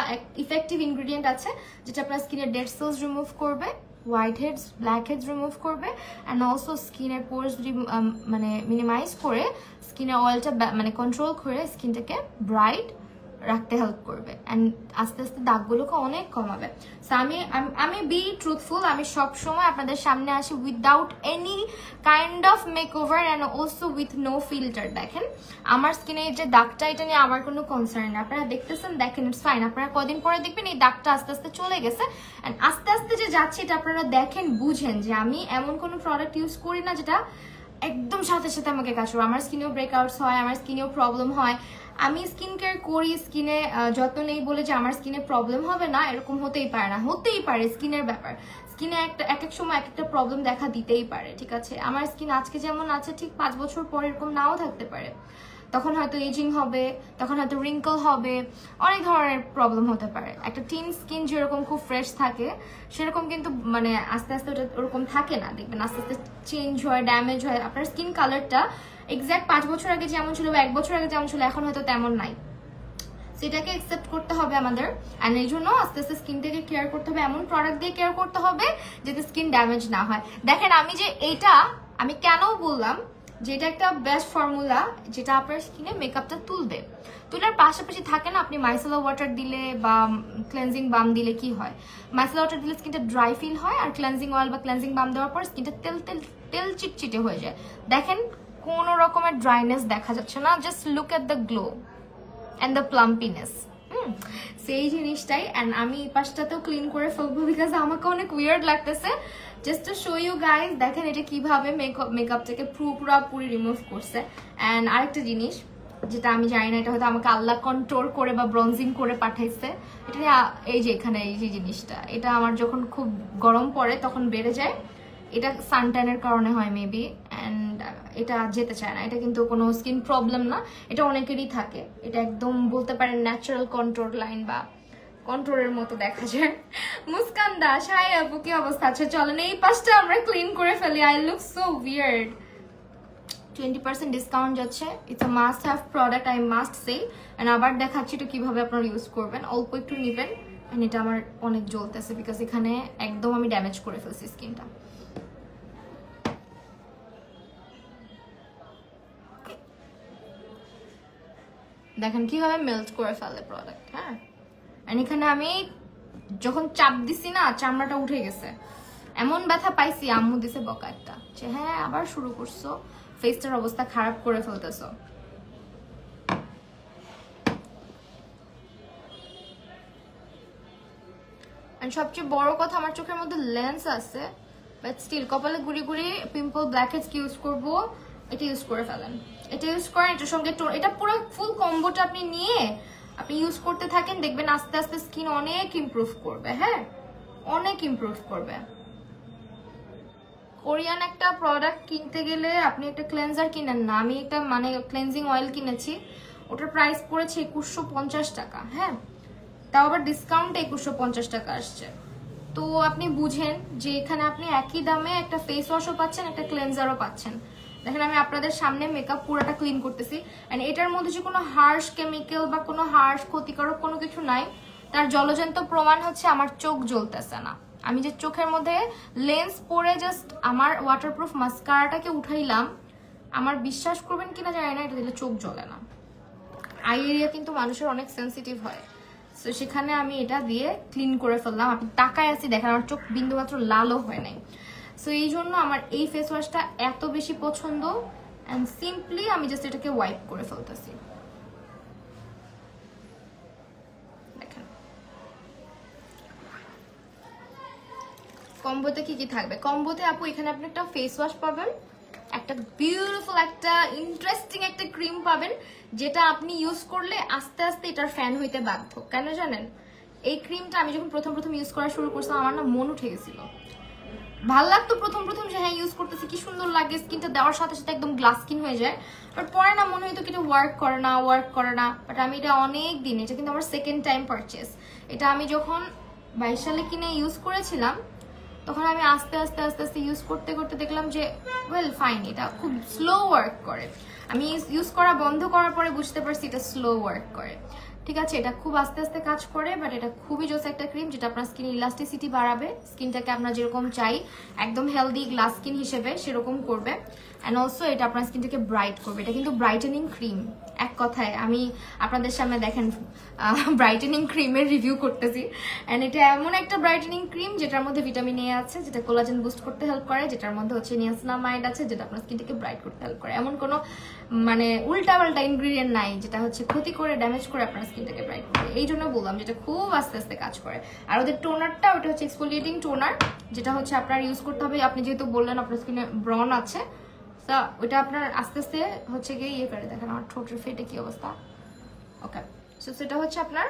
B: ইফেক্টিভ ইনগ্রেডিয়েন্ট আছে যেটা আপনার স্কিনের ডেড সেলস রিমুভ করবে, white heads black heads remove করবে, অ্যান্ড অলসো স্কিনের পোর্স মানে মিনিমাইজ করে স্কিনের অয়েলটা মানে কন্ট্রোল করে স্কিনটাকে ব্রাইট রাখতে হেল্প করবে অ্যান্ড আস্তে আস্তে দাগগুলোকে অনেক কমাবে। সো আমি বি ট্রুথফুল, আমি সবসময় আপনাদের সামনে আসি without any kind of makeover and also with no filter. দেখেন আমার স্কিনে যে দাগটা, এটা নিয়ে আমার কোনো কনসার্ন নেই, আপনারা দেখতেছেন দেখেন, ইটস ফাইন। আপনারা কদিন পরে দেখবেন এই দাগটা আস্তে আস্তে চলে গেছে অ্যান্ড আস্তে আস্তে যে যাচ্ছে এটা আপনারা দেখেন বুঝেন যে আমি এমন কোনো প্রোডাক্ট ইউজ করি না যেটা একদম সাথে সাথে আমাকে কাজ করবে। আমার স্কিনেও ব্রেকআউটস হয়, আমার স্কিনেও প্রবলেম হয়। আমি স্কিন কেয়ার করি, স্কিনে যত্ন নেই বলে যে আমার স্কিনে প্রবলেম হবে না এরকম হতেই পারে না, হতেই পারে, স্কিনের ব্যাপার। স্কিনে এক এক সময় এক একটা প্রবলেম দেখা দিতেই পারে, ঠিক আছে। আমার স্কিন আজকে যেমন আছে ঠিক 5 বছর পর এরকম নাও থাকতে পারে, তখন হয়তো এজিং হবে, তখন হয়তো রিঙ্কল হবে, অনেক ধরনের প্রবলেম হতে পারে। একটা টিন স্কিন যেরকম খুব ফ্রেশ থাকে সেরকম কিন্তু মানে আস্তে আস্তে ওটা ওরকম থাকে না, দেখবেন আস্তে আস্তে চেঞ্জ হয়, ড্যামেজ হয়। আপনার স্কিন কালারটা এক্স্যাক্ট 5 বছর আগে যেমন ছিল বা 1 বছর আগে যেমন ছিল এখন হয়তো তেমন নাই, সেটাকে অ্যাকসেপ্ট করতে হবে আমাদের। অ্যান্ড এই জন্য আস্তে আস্তে স্কিনটাকে কেয়ার করতে হবে, এমন প্রোডাক্ট দিয়ে কেয়ার করতে হবে যাতে স্কিন ড্যামেজ না হয়। দেখেন আমি যে এইটা আমি কেন বললাম যে এটা একটা বেস্ট ফর্মুলা যেটা আপনার স্কিনে মেকআপটা তুলবে, তোলার পাশাপাশি থাকে না, আপনি মাইসেলার ওয়াটার দিলে বা ক্লেনজিং বাম দিলে কি হয়, মাইসেলার ওয়াটার দিলে স্কিনটা ড্রাই ফিল হয়, আর ক্লেনজিং অয়েল বা ক্লেনজিং বাম দেওয়ার পর স্কিনটা তেল চিটচিটে হয়ে যায়। দেখেন কোনো রকমের ড্রাইনেস দেখা যাচ্ছে না, just look at the glow and the plumpiness. সেই জিনিসটাই। অ্যান্ড আমি এই পাশটাতেও ক্লিন করে ফেলবো বিকজ আমাকে অনেক উইয়ার্ড লাগতেছে। Just to show you guys, দেখেন এটা কিভাবে মেকআপটাকে পুরোপুরি রিমুভ করছে। অ্যান্ড আরেকটা জিনিস যেটা আমি জানি না, এটা হয়তো আমাকে আল্লাহ কন্ট্রোল করে বা ব্রঞ্জিং করে পাঠাইছে, এটা এই যে এখানে এই যে জিনিসটা, এটা আমার যখন খুব গরম পড়ে তখন বেড়ে যায়, এটা সানট্যানের কারণে হয় মেবি, অ্যান্ড এটা যেতে চায় না। এটা কিন্তু কোনো স্কিন প্রবলেম না, এটা অনেকেরই থাকে, এটা একদম বলতে পারেন ন্যাচারাল কন্ট্রোল লাইন বা কন্ট্রোলের মতো দেখা যায়। মুস্কান দাস, হাই আপু, কি অবস্থা? আচ্ছা চলেন এই পাশটা আমরা ক্লিন করে ফেলি। I look so weird. 20% discount যাচ্ছে, it's a must have product, I must say. And আবার দেখাচ্ছি এটা কিভাবে আপনারা ইউজ করবেন, অল্প একটু নেবেন। অ্যান্ড এটা আমার অনেক জ্বলতেছে বিকজ এখানে একদম আমি ড্যামেজ করে ফেলছি স্কিনটা। দেখেন কিভাবে মেল্ট করে ফেলে প্রোডাক্ট। হ্যাঁ, এন্ড এখানে আমি যখন চাপ দিছি না চামড়াটা উঠে গেছে, এমন ব্যথা পাইছি, আম্মু দিছে বকা একটা যে হ্যাঁ আবার শুরু করছো, ফেসটার অবস্থা খারাপ করে ফেলতেছো। সবচেয়ে বড় কথা আমার চোখের মধ্যে লেন্স আছে, বাট স্টিল কপালে গুড়ি গুড়ি পিম্পল ব্ল্যাকহেডস কি ইউজ করবো, এটা ইউজ করে ফেলেন। এটা ইউজ করেন, এটার সঙ্গে এটা পুরো ফুল কম্বোটা আপনি নিয়ে আপনি ইউজ করতে থাকেন, দেখবেন আস্তে আস্তে স্কিন অনেক ইমপ্রুভ করবে। হ্যাঁ, অনেক ইমপ্রুভ করবে। কোরিয়ান একটা প্রোডাক্ট কিনতে গেলে আপনি একটা ক্লেনজার কিনেন না, আমি একটা মানে ক্লেনজিং অয়েল কিনেছি, ওটার প্রাইস পড়েছে 2150 টাকা। হ্যাঁ, তাও আবার ডিসকাউন্টে 2150 টাকা আসছে। তো আপনি বুঝেন যে এখানে আপনি একই দামে একটা ফেস ওয়াশও পাচ্ছেন, একটা ক্লেনজারও পাচ্ছেন। দেখেন আমি আপনাদের সামনে মেকআপ পুরোটা ক্লিন করতেছি, এন্ড এটার মধ্যে যে কোনো হার্শ কেমিক্যাল বা কোনো হার্শ ক্ষতিকারক কোনো কিছু নাই। তার জলজন্ত প্রমাণ হচ্ছে আমার চোখ জ্বলতেছে না। আমি যে চোখের মধ্যে লেন্স পরে জাস্ট আমার ওয়াটারপ্রুফ মাস্কারাটাকে উঠাইলাম, আমার বিশ্বাস করবেন কিনা জানি না, এটা দিলে চোখ জ্বলে না। আই এরিয়া কিন্তু মানুষের অনেক সেন্সিটিভ হয়, তো সেখানে আমি এটা দিয়ে ক্লিন করে ফেললাম। আপনি তাকায় আছি দেখেন আমার চোখ বিন্দুমাত্র লালও হয় নাই। সো এই জন্য আমার এই ফেস ওয়াশটা এত বেশি পছন্দ, অ্যান্ড সিম্পলি আমি জাস্ট এটাকে ওয়াইপ করে ফেলতেছি। দেখেন কম্বোতে কি কি থাকবে। কম্বোতে আপু এখানে আপনি একটা ফেস ওয়াশ পাবেন, একটা বিউটিফুল একটা ইন্টারেস্টিং একটা ক্রিম পাবেন, যেটা আপনি ইউজ করলে আস্তে আস্তে এটার ফ্যান হইতে বাধ্য। কেন জানেন, এই ক্রিমটা আমি যখন প্রথম ইউজ করা শুরু করছিলাম আমার না মন উঠে গেছিল। ভাল লাগতো প্রথম যে হ্যাঁ ইউজ করতেছি কি সুন্দর লাগে, স্কিনটা দেওয়ার সাথে সাথে একদম গ্লাস স্কিন হয়ে যায়, বাট পরে না মনে হইতো কি এটা ওয়ার্ক করে না। বাট আমি এটা অনেক দিন, এটা কিন্তু আমার সেকেন্ড টাইম পারচেস। এটা আমি যখন 22 সালে কিনে ইউজ করেছিলাম, তখন আমি আস্তে আস্তে ইউজ করতে দেখলাম যে ওয়েল ফাইন, এটা খুব স্লো ওয়ার্ক করে। আমি ইউজ করা বন্ধ করার পরে বুঝতে পারছি এটা স্লো ওয়ার্ক করে। ঠিক আছে, এটা খুব আস্তে আস্তে কাজ করে, বাট এটা খুবই জোস একটা ক্রিম যেটা আপনার স্কিনের ইলাস্টিসিটি বাড়াবে, স্কিনটাকে আপনার যেরকম চাই একদম হেলদি গ্লাস স্কিন হিসেবে সেরকম করবে, অ্যান্ড অলসো এটা আপনার স্কিনটাকে ব্রাইট করবে। এটা কিন্তু ব্রাইটেনিং ক্রিম, এক কথায় আমি আপনাদের সামনে দেখেন ব্রাইটেনিং ক্রিমের রিভিউ করতেছি, অ্যান্ড এটা এমন একটা ব্রাইটেনিং ক্রিম যেটার মধ্যে ভিটামিন এ আছে, যেটা কোলাজেন বুস্ট করতে হেল্প করে, যেটার মধ্যে হচ্ছে নিয়াসিনামাইড আছে, যেটা আপনার স্কিনটাকে ব্রাইট করতে হেল্প করে। এমন কোনো মানে উল্টাপাল্টা ইনগ্রিডিয়েন্ট নাই যেটা হচ্ছে ক্ষতি করে ড্যামেজ করে আপনার স্কিনটাকে ব্রাইট করে। এই জন্য বললাম যেটা খুব আস্তে আস্তে কাজ করে। আর ওদের টোনারটা ওটা হচ্ছে এক্সফোলিয়েটিং টোনার, যেটা হচ্ছে আপনার ইউজ করতে হবে। আপনি যেহেতু বললেন আপনার স্কিনে ব্রন আছে, তা ওইটা আপনার আস্তে আস্তে হচ্ছে গিয়ে ইয়ে করে। দেখেন আমার ঠোঁটের ফেটে কি অবস্থা। ওকে, সো সেটা হচ্ছে আপনার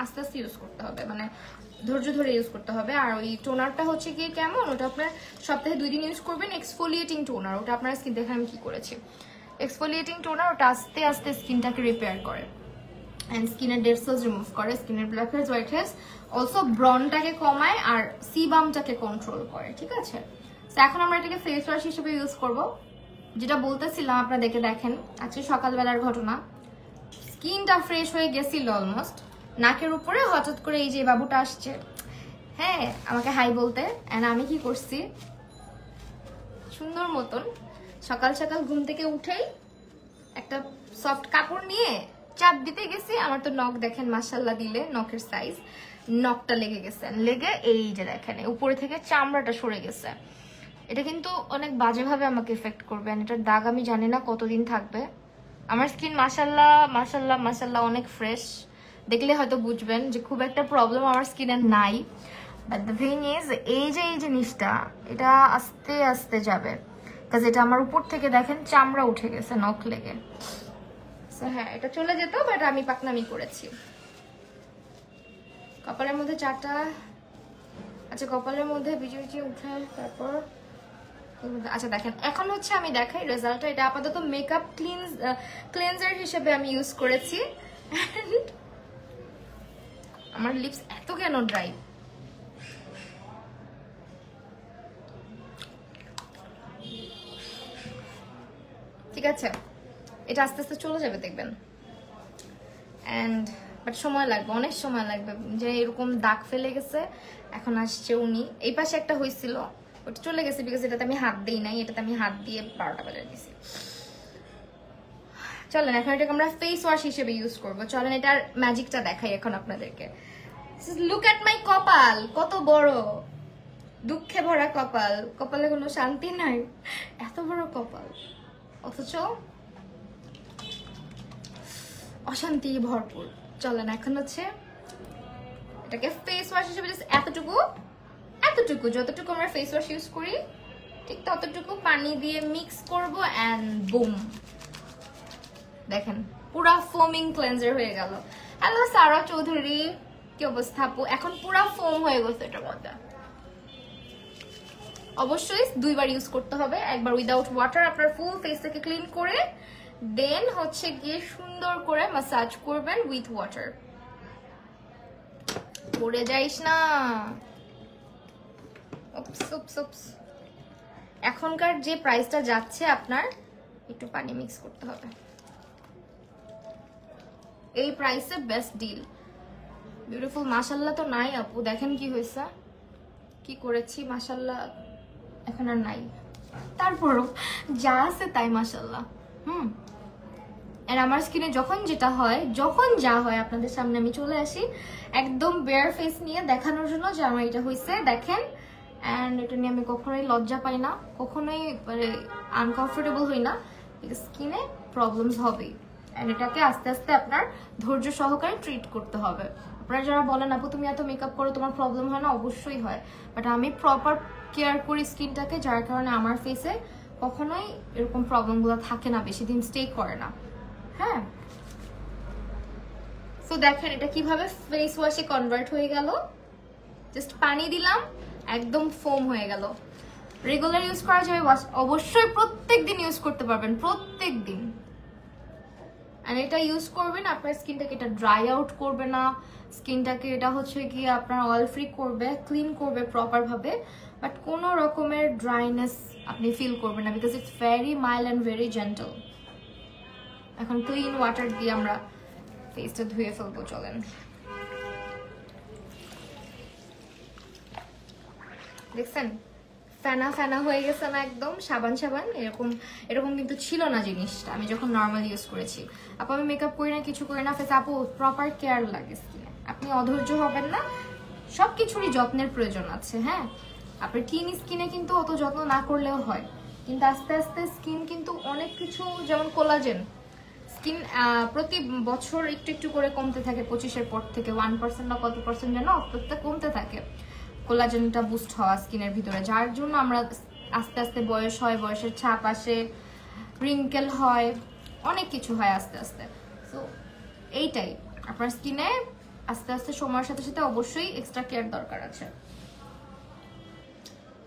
B: আস্তে আস্তে ইউজ করতে হবে, মানে ধৈর্য ধরে ইউজ করতে হবে। আর ওই টোনারটা হচ্ছে গিয়ে কেমন, ওটা আপনার সপ্তাহে 2 দিন ইউজ করবেন। এক্সফোলিয়েটিং টোনার, ওটা আপনার স্কিন দেখেন আমি কি করেছি। এক্সফোলিয়েটিং টোনার ওটা আস্তে আস্তে স্কিনটাকে রিপেয়ার করে, অ্যান্ড স্কিনের ডেড সেলস রিমুভ করে, স্কিনের black heads white heads, also ব্রনটাকে কমায়, আর সিবামটাকে কন্ট্রোল করে। ঠিক আছে, তো এখন আমরা এটাকে ফেস ওয়াশ হিসেবে ইউজ করব। যেটা বলতেছিলাম আপনাদেরকে দেখেন, আজকে সকালবেলার ঘটনা, স্কিনটা ফ্রেশ হয়ে গেছিল অলমোস্ট, নাকের উপরে হঠাৎ করে এই যে বাবুটা আসছে, হ্যাঁ আমাকে হাই বলতে, অ্যান্ড আমি কি করছি সুন্দর মতন সকাল সকাল ঘুম থেকে উঠেই একটা সফট কাপড় নিয়ে চাপ দিতে গেছি। আমার তো নখ দেখেন মাশাল্লাহ দিলে নখের সাইজ, নখটা লেগে গেছে, লেগে এই যে দেখেন উপরে থেকে চামড়াটা সরে গেছে। এটা কিন্তু অনেক বাজেভাবে আমাকে এফেক্ট করবে, এটার দাগ আমি জানি না কতদিন থাকবে। আমার স্কিন মাশাল্লাহ অনেক ফ্রেশ, দেখলে হয়তো বুঝবেন যে খুব একটা প্রবলেম আমার স্কিনে নাই। বাট দ্য থিং ইজ এই যে এই জিনিসটা এটা আস্তে আস্তে যাবে, কারণ এটা আমার উপর থেকে দেখেন চামড়া উঠে গেছে নখ লেগে। হ্যাঁ এটা চলে যেত, বাট আমি পাকনামি করেছি। কপালের মধ্যে 4টা, আচ্ছা কপালের মধ্যে বিজে উঠে, তারপর আচ্ছা দেখেন এখন হচ্ছে আমি দেখাই রেজাল্টটা। এটা আপাতত মেকআপ ক্লিনজার হিসেবে আমি ইউজ করেছি। আমার লিপস এত কেন ড্রাই, ঠিক আছে এটা আস্তে আস্তে চলে যাবে দেখবেন, বাট সময় লাগবে, অনেক সময় লাগবে। যে এরকম দাগ ফেলে গেছে, এখন আসছে উনি, এই পাশে একটা হয়েছিল ওটা চলে গেছে, বিকজ এটাতে আমি হাত দিই নাই, এটাতে আমি হাত দিয়ে 12টা বাজার দিছি। চলেন এখন এটাকে আমরা ফেস ওয়াশ হিসেবে ইউজ করব। চলেন এটার ম্যাজিকটা দেখাই এখন আপনাদেরকে। লুক এট মাই কপাল, কত বড়, দুঃখে ভরা কপাল, কপালে কোনো শান্তি নাই, এত বড় কপাল, অথচ অশান্তি ভরপুর। চলেন এখন হচ্ছে এটাকে ফেস ওয়াশ হিসেবে এতটুকু যতটুকু আমরা ফেস ওয়াশ ইউজ করি ঠিক ততটুকু পানি দিয়ে মিক্স করব এন্ড বুম, দেখেন পুরা ফোমিং ক্লেন্সার হয়ে গেল। হ্যালো সারা চৌধুরী, কি অবস্থা আপু? এখন পুরা ফোম হয়ে গেছে এটার মধ্যে। অবশ্যই দুইবার ইউজ করতে হবে, একবার উইদাউট ওয়াটার আপনার ফুল ফেসটাকে ক্লিন করে, দেন হচ্ছে গিয়ে সুন্দর করে ম্যাসাজ করবেন উইথ ওয়াটার। পড়ে যাইস না। এখনকার যে প্রাইসটা যাচ্ছে আপনার একটু পানি মিক্স করতে হবে, এই প্রাইসে বেস্ট ডিল। বিউটিফুল মাশাল্লাহ তো নাই আপু, দেখেন কি হয়েছে, কি করেছি মাশাল্লাহ এখন আর নাই, তারপরও যা আছে তাই মাশাল্লাহ। আর আমার স্কিনে যখন যেটা হয়, যখন যা হয় আপনাদের সামনে আমি চলে আসি একদম বেয়ার ফেস নিয়ে দেখানোর জন্য যে আমার এটা হয়েছে, দেখেন। অ্যান্ড এটা নিয়ে আমি কখনোই লজ্জা পাই না, কখনোই মানে আনকমফোর্টেবল হই না, স্কিনে প্রবলেমস হবেই। অ্যান্ড এটাকে আস্তে আস্তে আপনার ধৈর্য সহকারে ট্রিট করতে হবে। আপনারা যারা বলেন আপু তুমি এত মেকআপ করো তোমার প্রবলেম হয় না, অবশ্যই হয়, বাট আমি প্রপার কেয়ার করি স্কিনটাকে, যার কারণে আমার ফেসে কখনোই এরকম প্রবলেমগুলো থাকে না, বেশি দিন স্টে করে না। হ্যাঁ, সো দেখেন এটা কিভাবে ফেস ওয়াশে কনভার্ট হয়ে গেল, জাস্ট পানি দিলাম একদম ফোম হয়ে গেল। রেগুলার ইউজ করা যাবে, অবশ্যই প্রত্যেকদিন ইউজ করতে পারবেন, প্রত্যেকদিন। আর এটা ইউজ করবেন আপনার স্কিনটাকে, এটা ড্রাই আউট করবে না স্কিনটাকে, এটা হচ্ছে কি আপনার অয়েল ফ্রি করবে, ক্লিন করবে প্রপার ভাবে, বাট কোনো রকমের ড্রাইনেস আপনি ফিল করবেন না, because it's very mild and very gentle. এখন ক্লিন ওয়াটার দিয়ে আমরা ফেসটা ধুয়ে ফেলবো। চলেন দেখছেন ফেনা ফেনা হয়ে গেছে না, একদম সাবান সাবান, এরকম এরকম কিন্তু ছিল না জিনিসটা আমি যখন নর্মাল ইউজ করেছি। আপু আমি মেকআপ করি না, কিছু করি না, ফেসে আপু প্রপার কেয়ার লাগে স্কিনে, আপনি অধৈর্য হবেন না, সবকিছুরই যত্নের প্রয়োজন আছে। হ্যাঁ, আপনার ক্লিন স্কিনে কিন্তু অত যত্ন না করলেও হয়, কিন্তু আস্তে আস্তে স্কিন কিন্তু অনেক কিছু, যেমন কোলাজেন, স্কিন প্রতি বছর একটু একটু করে কমতে থাকে, 25-এর পর থেকে 1% না কত % যেন অত্যন্ত কমতে থাকে কোলাজেনটা বুস্ট হওয়া স্কিনের ভিতরে, যার জন্য আমরা আস্তে আস্তে বয়স হয়, বয়সের ছাপ আসে, রিঙ্কেল হয়, অনেক কিছু হয় আস্তে আস্তে। সো এইটাই আপনার স্কিনে আস্তে আস্তে সময়ের সাথে সাথে অবশ্যই এক্সট্রা কেয়ার দরকার আছে।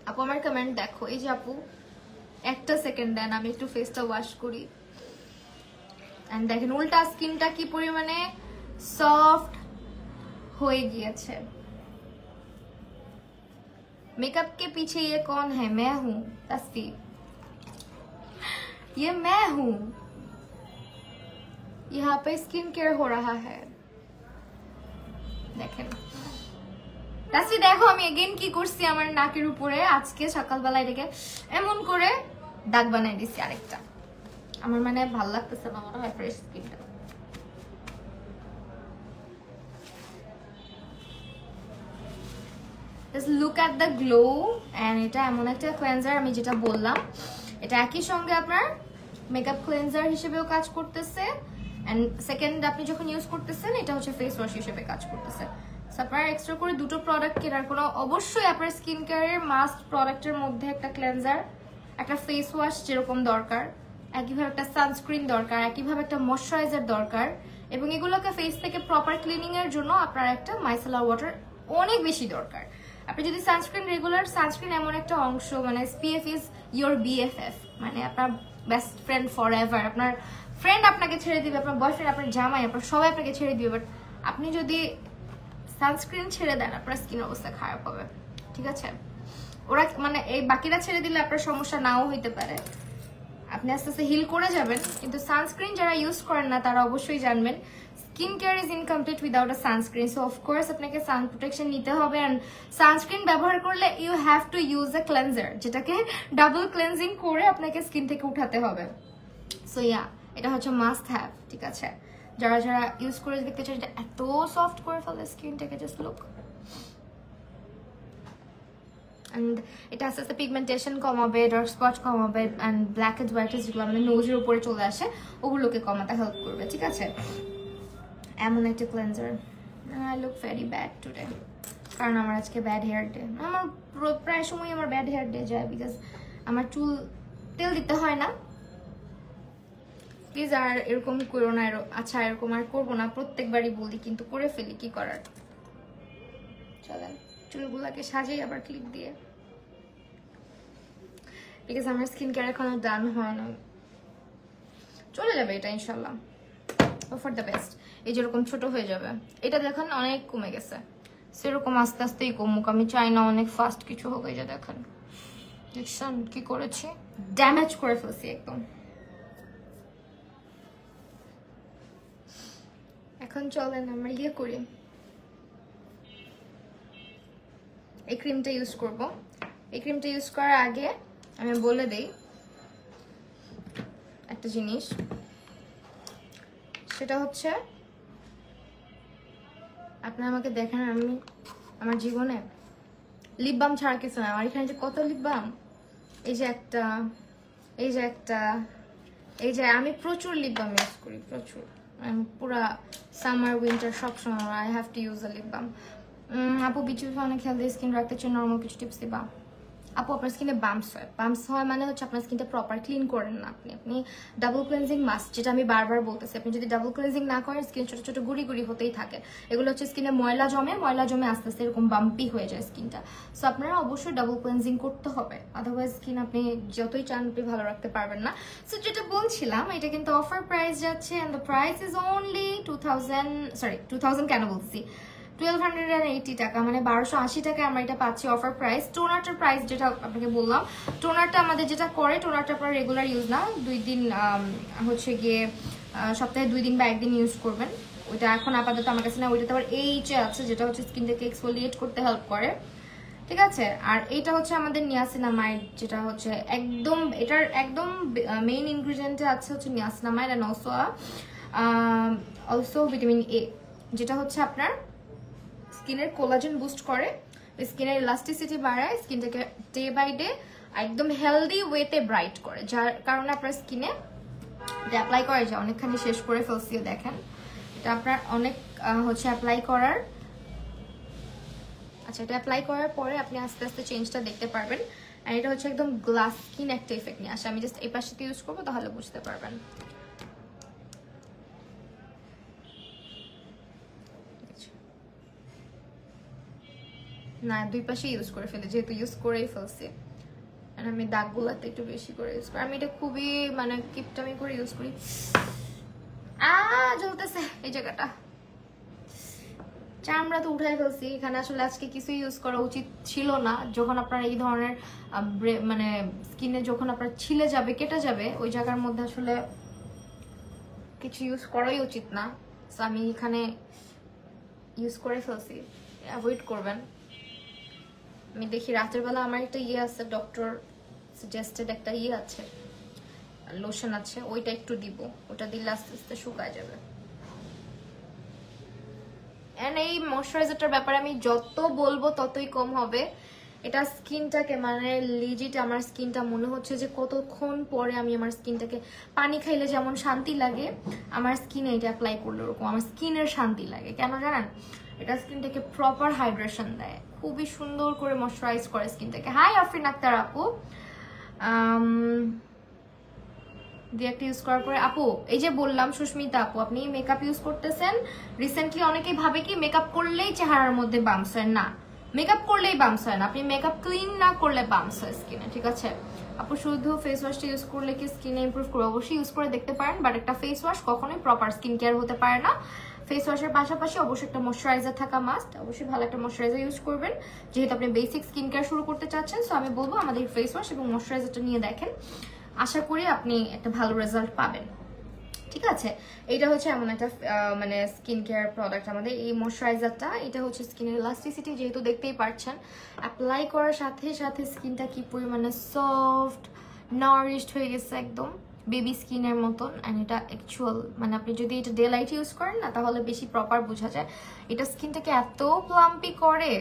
B: আপু আমার কমেন্ট দেখো, এই যে আপু একটা সেকেন্ড দেন আমি একটু ফেসটা ওয়াশ করি, এন্ড দেখেন উল্টা স্কিনটা কি পরিমাণে সফট হয়ে গিয়েছে। मेकअप के पीछे ये कौन है? मैं हूँ तस्वीर, ये मैं हूँ, यहाँ पे स्किन केयर हो रहा है। देखें तस्वीर देखो আমি এগেইন কি করছি আমার নাকের উপরে, আজকে সকালবেলা এটাকে এমন করে দাগ বানাই দিছি আরেকটা, আমার মানে ভালো লাগতেছে না, মনে হয় ফ্রেশ স্কিনটা। Just look at the glow, and এটা এমন একটা ক্লেন্সার আমি যেটা বললাম, এটা একই সঙ্গে আপনার মেকআপ ক্লেন্সার হিসেবেও কাজ করতেছে, এন্ড সেকেন্ড আপনি যখন ইউজ করতেছেন এটা হচ্ছে ফেস ওয়াশ হিসেবে কাজ করতেছে। সো আপনার এক্সট্রা করে দুটো প্রোডাক্ট কেনার কোনো, অবশ্যই আপনার স্কিন কেয়ারের মাস্ট প্রোডাক্টের মধ্যে একটা ক্লেন্সার, একটা ফেস ওয়াশ যেরকম দরকার, একইভাবে একটা সানস্ক্রিন দরকার, একইভাবে একটা ময়শ্চারাইজার দরকার, এবং এগুলোকে ফেস থেকে প্রপার ক্লিনিং এর জন্য আপনার একটা মাইসেলার ওয়াটার অনেক বেশি দরকার। আপনি যদি সানস্ক্রিন রেগুলার, সানস্ক্রিন এমন একটা অংশ, মানে SPF ইজ ইয়োর BFF, মানে আপনার বেস্ট ফ্রেন্ড ফর এভার। আপনার ফ্রেন্ড আপনাকে ছেড়ে দিবে, আপনার বয়ফ্রেন্ড, আপনার জামাই, আপনার সবাই আপনাকে ছেড়ে দিবে, বাট আপনি যদি সানস্ক্রিন ছেড়ে দেন আপনার স্কিন অবস্থা খারাপ হবে, ঠিক আছে? ওরা মানে এই বাকিরা ছেড়ে দিলে আপনার সমস্যা নাও হইতে পারে, আপনি আস্তে আস্তে হিল করে যাবেন, কিন্তু সানস্ক্রিন যারা ইউজ করেন না তারা অবশ্যই জানবেন skin care is incomplete without a sunscreen. So of course আপনাকে সান প্রোটেকশন নিতে হবে, অ্যান্ড সানস্ক্রিন ব্যবহার করলে you have to use a cleanser, যেটাকে ডাবল ক্লেন্সিং করে আপনাকে স্কিন থেকে উঠাতে হবে। সো ইয়া, এটা হচ্ছে মাস্ট হ্যাভ, ঠিক আছে? যারা যারা ইউজ করে দেখতে চান এটা এত সফট করে ফেলে স্কিনটাকে, জাস্ট লুক। অ্যান্ড এটা আস্তে আস্তে পিগমেন্টেশন কমাবে, ডার্ক স্পট কমাবে, and black heads white heads যেগুলো আমাদের নোজের উপরে চলে আসে ওগুলোকে কমাতে হেল্প করবে, ঠিক আছে? এমন একটা cleanser. I look very bad today, কারণ আমার আজকে ব্যাড হেয়ার ডে। আমার প্রায় সময় আমার ব্যাড হেয়ার ডে যায়, বিকজ আমার চুল তেল দিতে হয় না। প্লিজ আর এরকম করো না। আচ্ছা এরকম আর করবো না, প্রত্যেকবারই বলি কিন্তু করে ফেলি, কি করার। চলেন চুলগুলাকে সাজিয়ে আবার ক্লিপ দিয়ে, বিকজ আমার স্কিন কেয়ার এখনো ডান হয় না। চলে যাবে এটা ইনশাল্লাহ, ফর দ্য বেস্ট। এই যেরকম ছোট হয়ে যাবে, এটা দেখেন অনেক কমে গেছে, সেরকম আস্তে আস্তেই কমুক। আমি চাই না অনেক ফাস্ট কিছু হোক। এই যে দেখেন, দেখছেন কি করেছি, ড্যামেজ করে ফেলছি একদম। এখন চলেন আমরা ইয়ে করি, এই ক্রিমটা ইউজ করব। এই ক্রিমটা ইউজ করার আগে আমি বলে দেই একটা জিনিস, সেটা হচ্ছে আপনারা আমাকে দেখেন আমি আমার জীবনে লিপ বাম ছাড়া কিছু না। আমার এখানে যে কত লিপ বাম, এই যে একটা, এই যে একটা, এই যে আমি প্রচুর লিপ বাম ইউজ করি, প্রচুর। পুরা সামার উইন্টার সবসময় I have to use a lip balm. আপু বিচু অনেক হেলদি স্কিন রাখতে চান, নর্মাল কিছু টিপস দিবা? আপু আপনার স্কিনে বাম্পস হয়, বাম্পস হয় মানে হচ্ছে আপনার স্কিনটা প্রপার ক্লিন করেন না আপনি। আপনি ডাবল ক্লিনজিং মাস্ক, যেটা আমি বারবার বলতেছি, আপনি যদি ডাবল ক্লিনজিং না করেন স্কিন ছোট ছোট গুড়ি গুড়ি হতেই থাকে। এগুলো হচ্ছে স্কিনে ময়লা জমে, ময়লা জমে আস্তে আস্তে এরকম বাম্পি হয়ে যায় স্কিনটা। সো আপনারা অবশ্যই ডাবল ক্লিনজিং করতে হবে, আদারওয়াইজ স্কিন আপনি যতই চান আপনি ভালো রাখতে পারবেন না। সো যেটা বলছিলাম, এটা কিন্তু অফার প্রাইস যাচ্ছে, and the price is only 2000 কেন বলছি, 1280 টাকা, মানে 1280 টাকায় আমরা এটা পাচ্ছি অফার প্রাইস। টোনারটার প্রাইস যেটা আপনাকে বললাম, টোনারটা আমাদের যেটা করে, টোনারটা আপনার রেগুলার ইউজ না, 2 দিন হচ্ছে গিয়ে সপ্তাহে 2 দিন বা 1 দিন ইউজ করবেন। ওইটা এখন আপাতত আমার কাছে না, ওইটাতে আবার এইচ আছে যেটা হচ্ছে স্কিনটাকে এক্সফোলিয়েট করতে হেল্প করে, ঠিক আছে? আর এইটা হচ্ছে আমাদের নিয়াসিনামাইড, যেটা হচ্ছে একদম, এটার একদম মেইন ইনগ্রিডিয়েন্টে আছে হচ্ছে niacinamide, and also vitamin A, যেটা হচ্ছে আপনার স্কিনের কোলাজেন বুস্ট করে, স্কিনের ইলাস্টিসিটি বাড়ায়, স্কিনটাকে ডে বাই ডে একদম হেলদি ওয়েতে ব্রাইট করে, যার কারণে আপনার স্কিনে অ্যাপ্লাই করা যায়। অনেকখানি শেষ করে ফেলছি দেখেন, এটা আপনার অনেক হচ্ছে অ্যাপ্লাই করার। আচ্ছা, এটা অ্যাপ্লাই করার পরে আপনি আস্তে আস্তে চেঞ্জটা দেখতে পারবেন। আর এটা হচ্ছে একদম গ্লাস স্কিন একটা ইফেক্ট নিয়ে আসে। আমি জাস্ট এই পাশে ইউজ করবো, তাহলে বুঝতে পারবেন। না, 2 পাশে ইউজ করে ফেলে, যেহেতু ইউজ করেই ফেলছি। আর আমি দাগগুলাতে একটু বেশি করে ইউজ করি। আমি এটা খুবই মানে কিপটামি করে ইউজ করি। জ্বলতেছে এই জায়গাটা, চামড়া তো উঠাই ফেলছি। এখানে আসলে আজকে কিছু ইউজ করা উচিত ছিল না। যখন আপনার এই ধরনের মানে স্কিনে যখন আপনার ছিলে যাবে, কেটে যাবে, ওই জায়গার মধ্যে আসলে কিছু ইউজ করাই উচিত না। সো আমি এখানে ইউজ করে ফেলছি, অ্যাভয়েড করবেন। আমি দেখি রাতের বেলা আমার একটা ইয়ে আছে, ডক্টর সাজেস্টেড একটা ইয়ে আছে, লোশন আছে, ওইটা একটু দিব, ওটা দিলে আস্তে আস্তে শুকায় যাবে। এন্ড এই ময়শ্চারাইজারটার ব্যাপারে আমি যত বলবো ততই কম হবে। এটা স্কিনটাকে মানে লিজিট আমার স্কিনটা মনে হচ্ছে যে কতক্ষণ পরে আমি আমার স্কিনটাকে, পানি খাইলে যেমন শান্তি লাগে আমার স্কিনে এটা অ্যাপ্লাই করলে ওরকম আমার স্কিনের শান্তি লাগে। কেন জানেন? এটা স্কিনটাকে প্রপার হাইড্রেশন দেয়, খুবই সুন্দর করে ময়শ্চারাইজ করে স্কিনটাকে। হাই আফরিন আক্তার আপু, দিয়ে একটা ইউজ করার পরে আপু, এই যে বললাম সুস্মিতা আপু, আপনি মেকআপ ইউজ করতেছেন রিসেন্টলি, অনেকেই ভাবে কি মেকআপ করলেই চেহারার মধ্যে বাম্পস হয়। না, মেকআপ করলেই বাম্পস হয় না, আপনি মেকআপ ক্লিন না করলে বাম্পস হয় স্কিনে, ঠিক আছে? আপু শুধু ফেস ওয়াশটা ইউজ করলে কি স্কিনে ইমপ্রুভ করবে? অবশ্যই ইউজ করে দেখতে পারেন, বাট একটা ফেস ওয়াশ কখনোই প্রপার স্কিন কেয়ার হতে পারে না। ফেস ওয়াশের পাশাপাশি অবশ্যই একটা ময়শ্চারাইজার থাকা মাস্ট, অবশ্যই ভালো একটা ময়শ্চারাইজার ইউজ করবেন, যেহেতু আপনি বেসিক স্কিন কেয়ার শুরু করতে চাচ্ছেন। সো আমি বলবো আমাদের ফেস ওয়াশ এবং ময়শ্চারাইজারটা নিয়ে দেখেন, আশা করি আপনি একটা ভালো রেজাল্ট পাবেন, ঠিক আছে? এটা হচ্ছে এমন একটা মানে স্কিন কেয়ার প্রোডাক্ট আমাদের এই ময়শ্চারাইজারটা। এটা হচ্ছে স্কিনের ইলাস্টিসিটি, যেহেতু দেখতেই পাচ্ছেন অ্যাপ্লাই করার সাথে সাথে স্কিনটা কি পরিমাণে সফট নারিশড হয়ে গেছে একদম। বেবি স্কিনের মতন। অ্যান্ড এটা অ্যাকচুয়াল মানে আপনি যদি এটা ডে লাইট ইউজ করেন না তাহলে বেশি প্রপার বোঝা যায়। এটা স্কিনটাকে এত প্লাম্পি করে,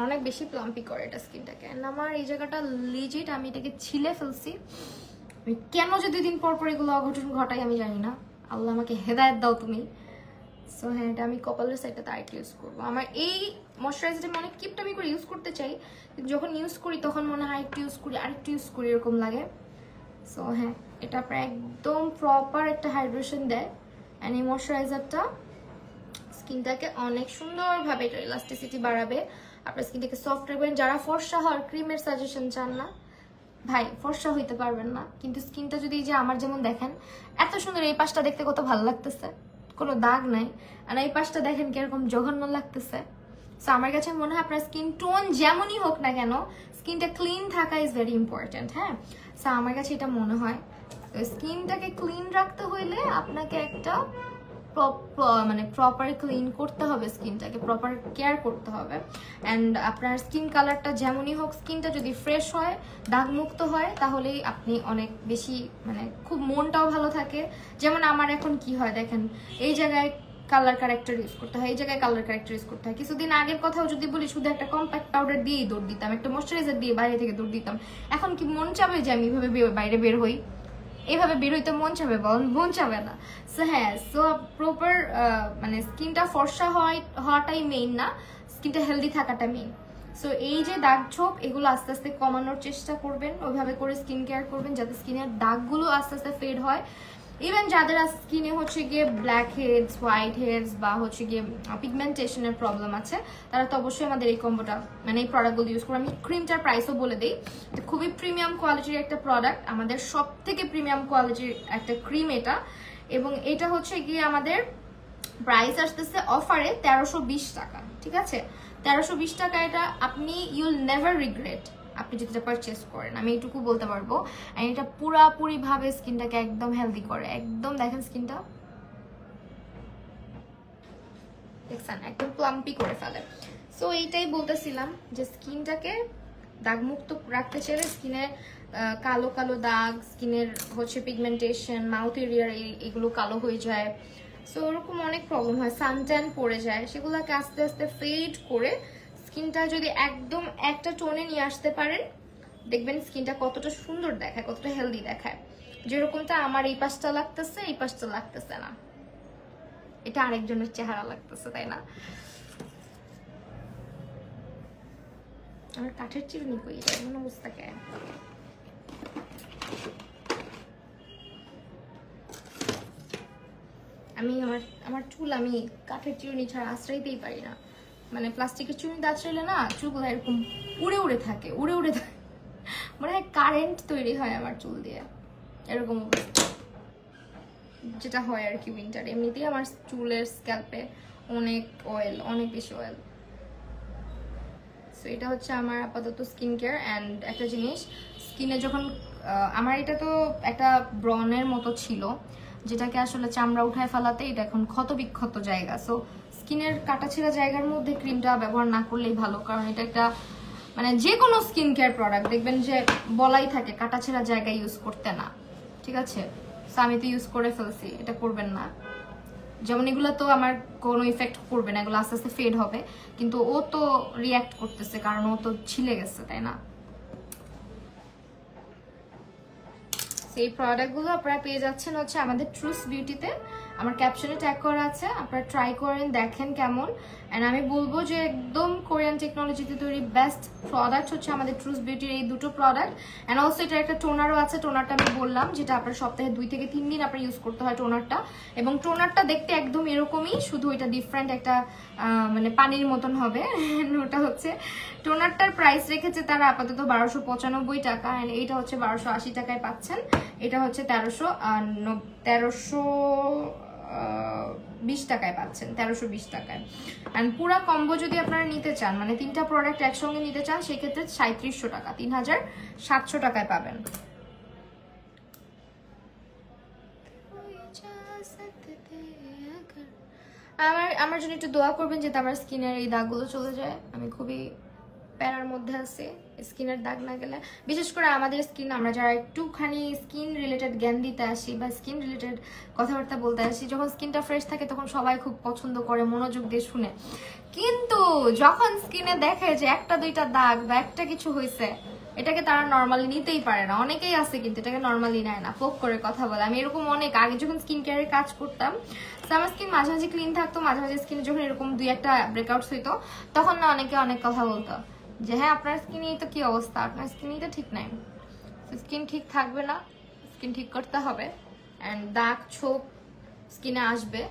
B: অনেক বেশি প্লাম্পি করে এটা স্কিনটাকে। অ্যান্ড আমার এই জায়গাটা লিজিট আমি এটাকে ছিলে ফেলছি। কেন যে 2 দিন পর পর এগুলো অঘটন ঘটাই আমি জানি না, আল্লাহ আমাকে হেদায়েত দাও তুমি। সো হ্যাঁ, এটা আমি কপালের সাইডটা আরেকটা ইউজ করবো। আমার এই ময়শ্চারাইজারটা আমি অনেক কিপটা আমি করে ইউজ করতে চাই, কিন্তু যখন ইউজ করি তখন মনে হয় আরেকটু ইউজ করি এরকম লাগে। সো হ্যাঁ, এটা প্রায় একদম প্রপার একটা হাইড্রেশন দেয়। অ্যান্ড এই ময়শ্চারাইজারটা স্কিনটাকে অনেক সুন্দরভাবে এটা ইলাস্টিসিটি বাড়াবে, আপনার স্কিনটাকে সফট রাখবেন। যারা ফর্সা হওয়ার ক্রিমের সাজেশন চান না, ভাই ফর্সা হইতে পারবেন না, কিন্তু স্কিনটা যদি যে আমার যেমন দেখেন এত সুন্দর, এই পাশটা দেখতে কত ভালো লাগতেছে, কোনো দাগ নাই, আর এই পাশটা দেখেন কিরকম জঘন্য লাগতেছে। সো আমার কাছে মনে হয় আপনার স্কিন টোন যেমনই হোক না কেন, স্কিনটা ক্লিন থাকা ইজ ভেরি ইম্পর্টেন্ট। হ্যাঁ, সো আমার কাছে এটা মনে হয়। তো স্কিনটাকে ক্লিন রাখতে হইলে আপনাকে একটা মানে প্রপার ক্লিন করতে হবে, স্কিনটাকে প্রপার কেয়ার করতে হবে। অ্যান্ড আপনার স্কিন কালারটা যেমনই হোক, স্কিনটা যদি ফ্রেশ হয়, দাগমুক্ত হয়, তাহলেই আপনি অনেক বেশি মানে খুব মনটাও ভালো থাকে। যেমন আমার এখন কি হয় দেখেন, এই জায়গায় কালার কারেক্টার ইউজ করতে হয়, এই জায়গায় কালার কারেক্টার ইউজ করতে হয়। কিছুদিন আগের কথাও যদি বলি, শুধু একটা কম্প্যাক্ট পাউডার দিয়েই দৌড় দিতাম, একটা ময়শ্চারাইজার দিয়ে বাইরে থেকে দৌড় দিতাম। এখন কি মন চাবে যে আমি এইভাবে বাইরে বের হই? এভাবে বের হইতে মন চাবে? মন চাবে না। সো হ্যাঁ, সো প্রপার মানে স্কিনটা ফর্সা হওয়াটাই মেইন না, স্কিনটা হেলদি থাকাটা মেইন। সো এই যে দাগ ছোপ, এগুলো আস্তে আস্তে কমানোর চেষ্টা করবেন, ওইভাবে করে স্কিন কেয়ার করবেন যাতে স্কিনের দাগগুলো আস্তে আস্তে ফেড হয়। ইভেন যাদের স্কিনে হচ্ছে গিয়ে ব্ল্যাক হেডস, হোয়াইট হেডস বা হচ্ছে গিয়ে পিগমেন্টেশনের প্রবলেম আছে, তারা তো অবশ্যই আমাদের এই কম্বোটা মানে এই প্রোডাক্টগুলো ইউজ করবো। আমি ক্রিমটার প্রাইসও বলে দিই, এটা খুবই প্রিমিয়াম কোয়ালিটির একটা প্রোডাক্ট, আমাদের সব থেকে প্রিমিয়াম কোয়ালিটির একটা ক্রিম এটা। এবং এটা হচ্ছে গিয়ে আমাদের প্রাইস আসতেছে অফারে 1320 টাকা, ঠিক আছে? 1320 টাকা, এটা আপনি ইউল নেভার রিগ্রেট আপনি যদি এটা পারচেস করেন, আমি এইটুকু বলতে পারবো। আর এটা পুরাপুরি ভাবে স্কিনটাকে একদম হেলদি করে, একদম দেখেন স্কিনটা দেখছেন একদম প্লাম্পি করে ফেলে। সো এইটাই বলতেছিলাম যে স্কিনটাকে দাগমুক্ত রাখতে চাইলে, স্কিনে কালো কালো দাগ, স্কিনের হচ্ছে পিগমেন্টেশন, মাউথ এরিয়ার এগুলো কালো হয়ে যায়, সো ওরকম অনেক প্রবলেম হয়, সানট্যান পড়ে যায়, সেগুলোকে আস্তে আস্তে ফেড করে স্কিনটা যদি একদম একটা টোনে নিয়ে আসতে পারেন, দেখবেন স্কিনটা কতটা সুন্দর দেখায়, কতটা হেলদি দেখায়। যেরকমটা আমার এই পাশটা লাগতেছে, এই পাশটা লাগতেছে না, এটা আরেকজনের চেহারা লাগতেছে, তাই না? আমার কাঠের চিরুনি কই, এটা এমন অবস্থা কেন? আমি আমার চুল আমি কাঠের চিরুনি ছাড়া আশ্রয়তেই পারি না। মানে প্লাস্টিকের চিরুনিতে আশ্রইলে না চুলগুলো এরকম উড়ে উড়ে থাকে, মনে হয় কারেন্ট তৈরি হয় আমার চুল দিয়ে, এরকম অবস্থা যেটা হয় আর কি উইন্টার। এমনিতেই আমার চুলের স্ক্যাল্পে অনেক অয়েল, অনেক বেশি অয়েল। সো এটা হচ্ছে আমার আপাতত স্কিন কেয়ার। অ্যান্ড একটা জিনিস, স্কিনে যখন আমার এটা তো একটা ব্রনের মতো ছিল, যেটাকে আসলে চামড়া উঠায় ফেলাতে এটা এখন ক্ষত বিক্ষত জায়গা। সো স্কিনের কাটাছেঁড়া জায়গার মধ্যে ক্রিমটা ব্যবহার না করলেই ভালো, কারণ এটা একটা মানে যে কোনো স্কিন কেয়ার প্রোডাক্ট দেখবেন যে বলাই থাকে কাটাছেঁড়া জায়গায় ইউজ করতে না, ঠিক আছে? সো আমি তো ইউজ করে ফেলছি, এটা করবেন না। যেমন এগুলো তো আমার কোনো ইফেক্ট করবে না, এগুলো আস্তে আস্তে ফেড হবে, কিন্তু ও তো রিয়াক্ট করতেছে কারণ ও তো ছিলে গেছে, তাই না? সেই প্রোডাক্টগুলো আপনারা পেয়ে যাচ্ছেন হচ্ছে আমাদের ট্রুস বিউটিতে, আমার ক্যাপশনে ট্যাগ করা আছে, আপনারা ট্রাই করেন, দেখেন কেমন। অ্যান্ড আমি বলবো যে একদম কোরিয়ান টেকনোলজিতে তৈরি বেস্ট প্রোডাক্ট হচ্ছে আমাদের ট্রুস বিউটির এই দুটো প্রোডাক্ট। অ্যান্ড অলসো এটার একটা টোনারও আছে, টোনারটা আমি বললাম যেটা আপনার সপ্তাহে 2 থেকে 3 দিন আপনার ইউজ করতে হয় টোনারটা। এবং টোনারটা দেখতে একদম এরকমই, শুধু এটা ডিফারেন্ট একটা মানে পানির মতন হবে। ওটা হচ্ছে টোনারটার প্রাইস রেখেছে তারা আপাতত 1295 টাকা, অ্যান্ড এইটা হচ্ছে 1280 টাকায় পাচ্ছেন। এটা হচ্ছে 1320 টাকায় পাচ্ছেন, 1320 টাকায়। অ্যান্ড পুরা কম্বো যদি আপনারা নিতে চান, মানে 3টা প্রোডাক্ট একসঙ্গে নিতে চান, সেক্ষেত্রে 3700 টাকা, 3700 টাকায় পাবেন। আমার জন্য একটু দোয়া করবেন যাতে আমার স্কিনের এই দাগগুলো চলে যায়। আমি খুবই প্যারার মধ্যে আছে স্কিনের দাগ না গেলে। বিশেষ করে আমাদের স্কিন, আমরা যারা একটুখানি স্কিন রিলেটেড জ্ঞান দিতে আসি বা স্কিন রিলেটেড কথাবার্তা বলতে আসি, যখন স্কিনটা ফ্রেশ থাকে তখন সবাই খুব পছন্দ করে, মনোযোগ দিয়ে শুনে। কিন্তু যখন স্কিনে দেখে যে একটা দুইটা দাগ বা একটা কিছু হয়েছে, এটাকে তারা নর্মালি নিতেই পারে না। অনেকেই আছে কিন্তু এটাকে নর্মালি নেয় না, পোক করে কথা বলে। আমি এরকম অনেক আগে যখন স্কিন কেয়ারের কাজ করতাম, আমার স্কিন মাঝে মাঝে ক্লিন থাকতো, মাঝে মাঝে স্কিনে যখন এরকম দুই একটা ব্রেকআউটস হইতো, তখন না অনেকে অনেক কথা বলতো যে হ্যাঁ আপনার স্কিনই তো কি অবস্থা, আপনার স্কিনই তো ঠিক নাই। স্কিন ঠিক থাকবে না, স্কিন ঠিক করতে হবে। অ্যান্ড দাগ ছোপ স্কিনে আসবে।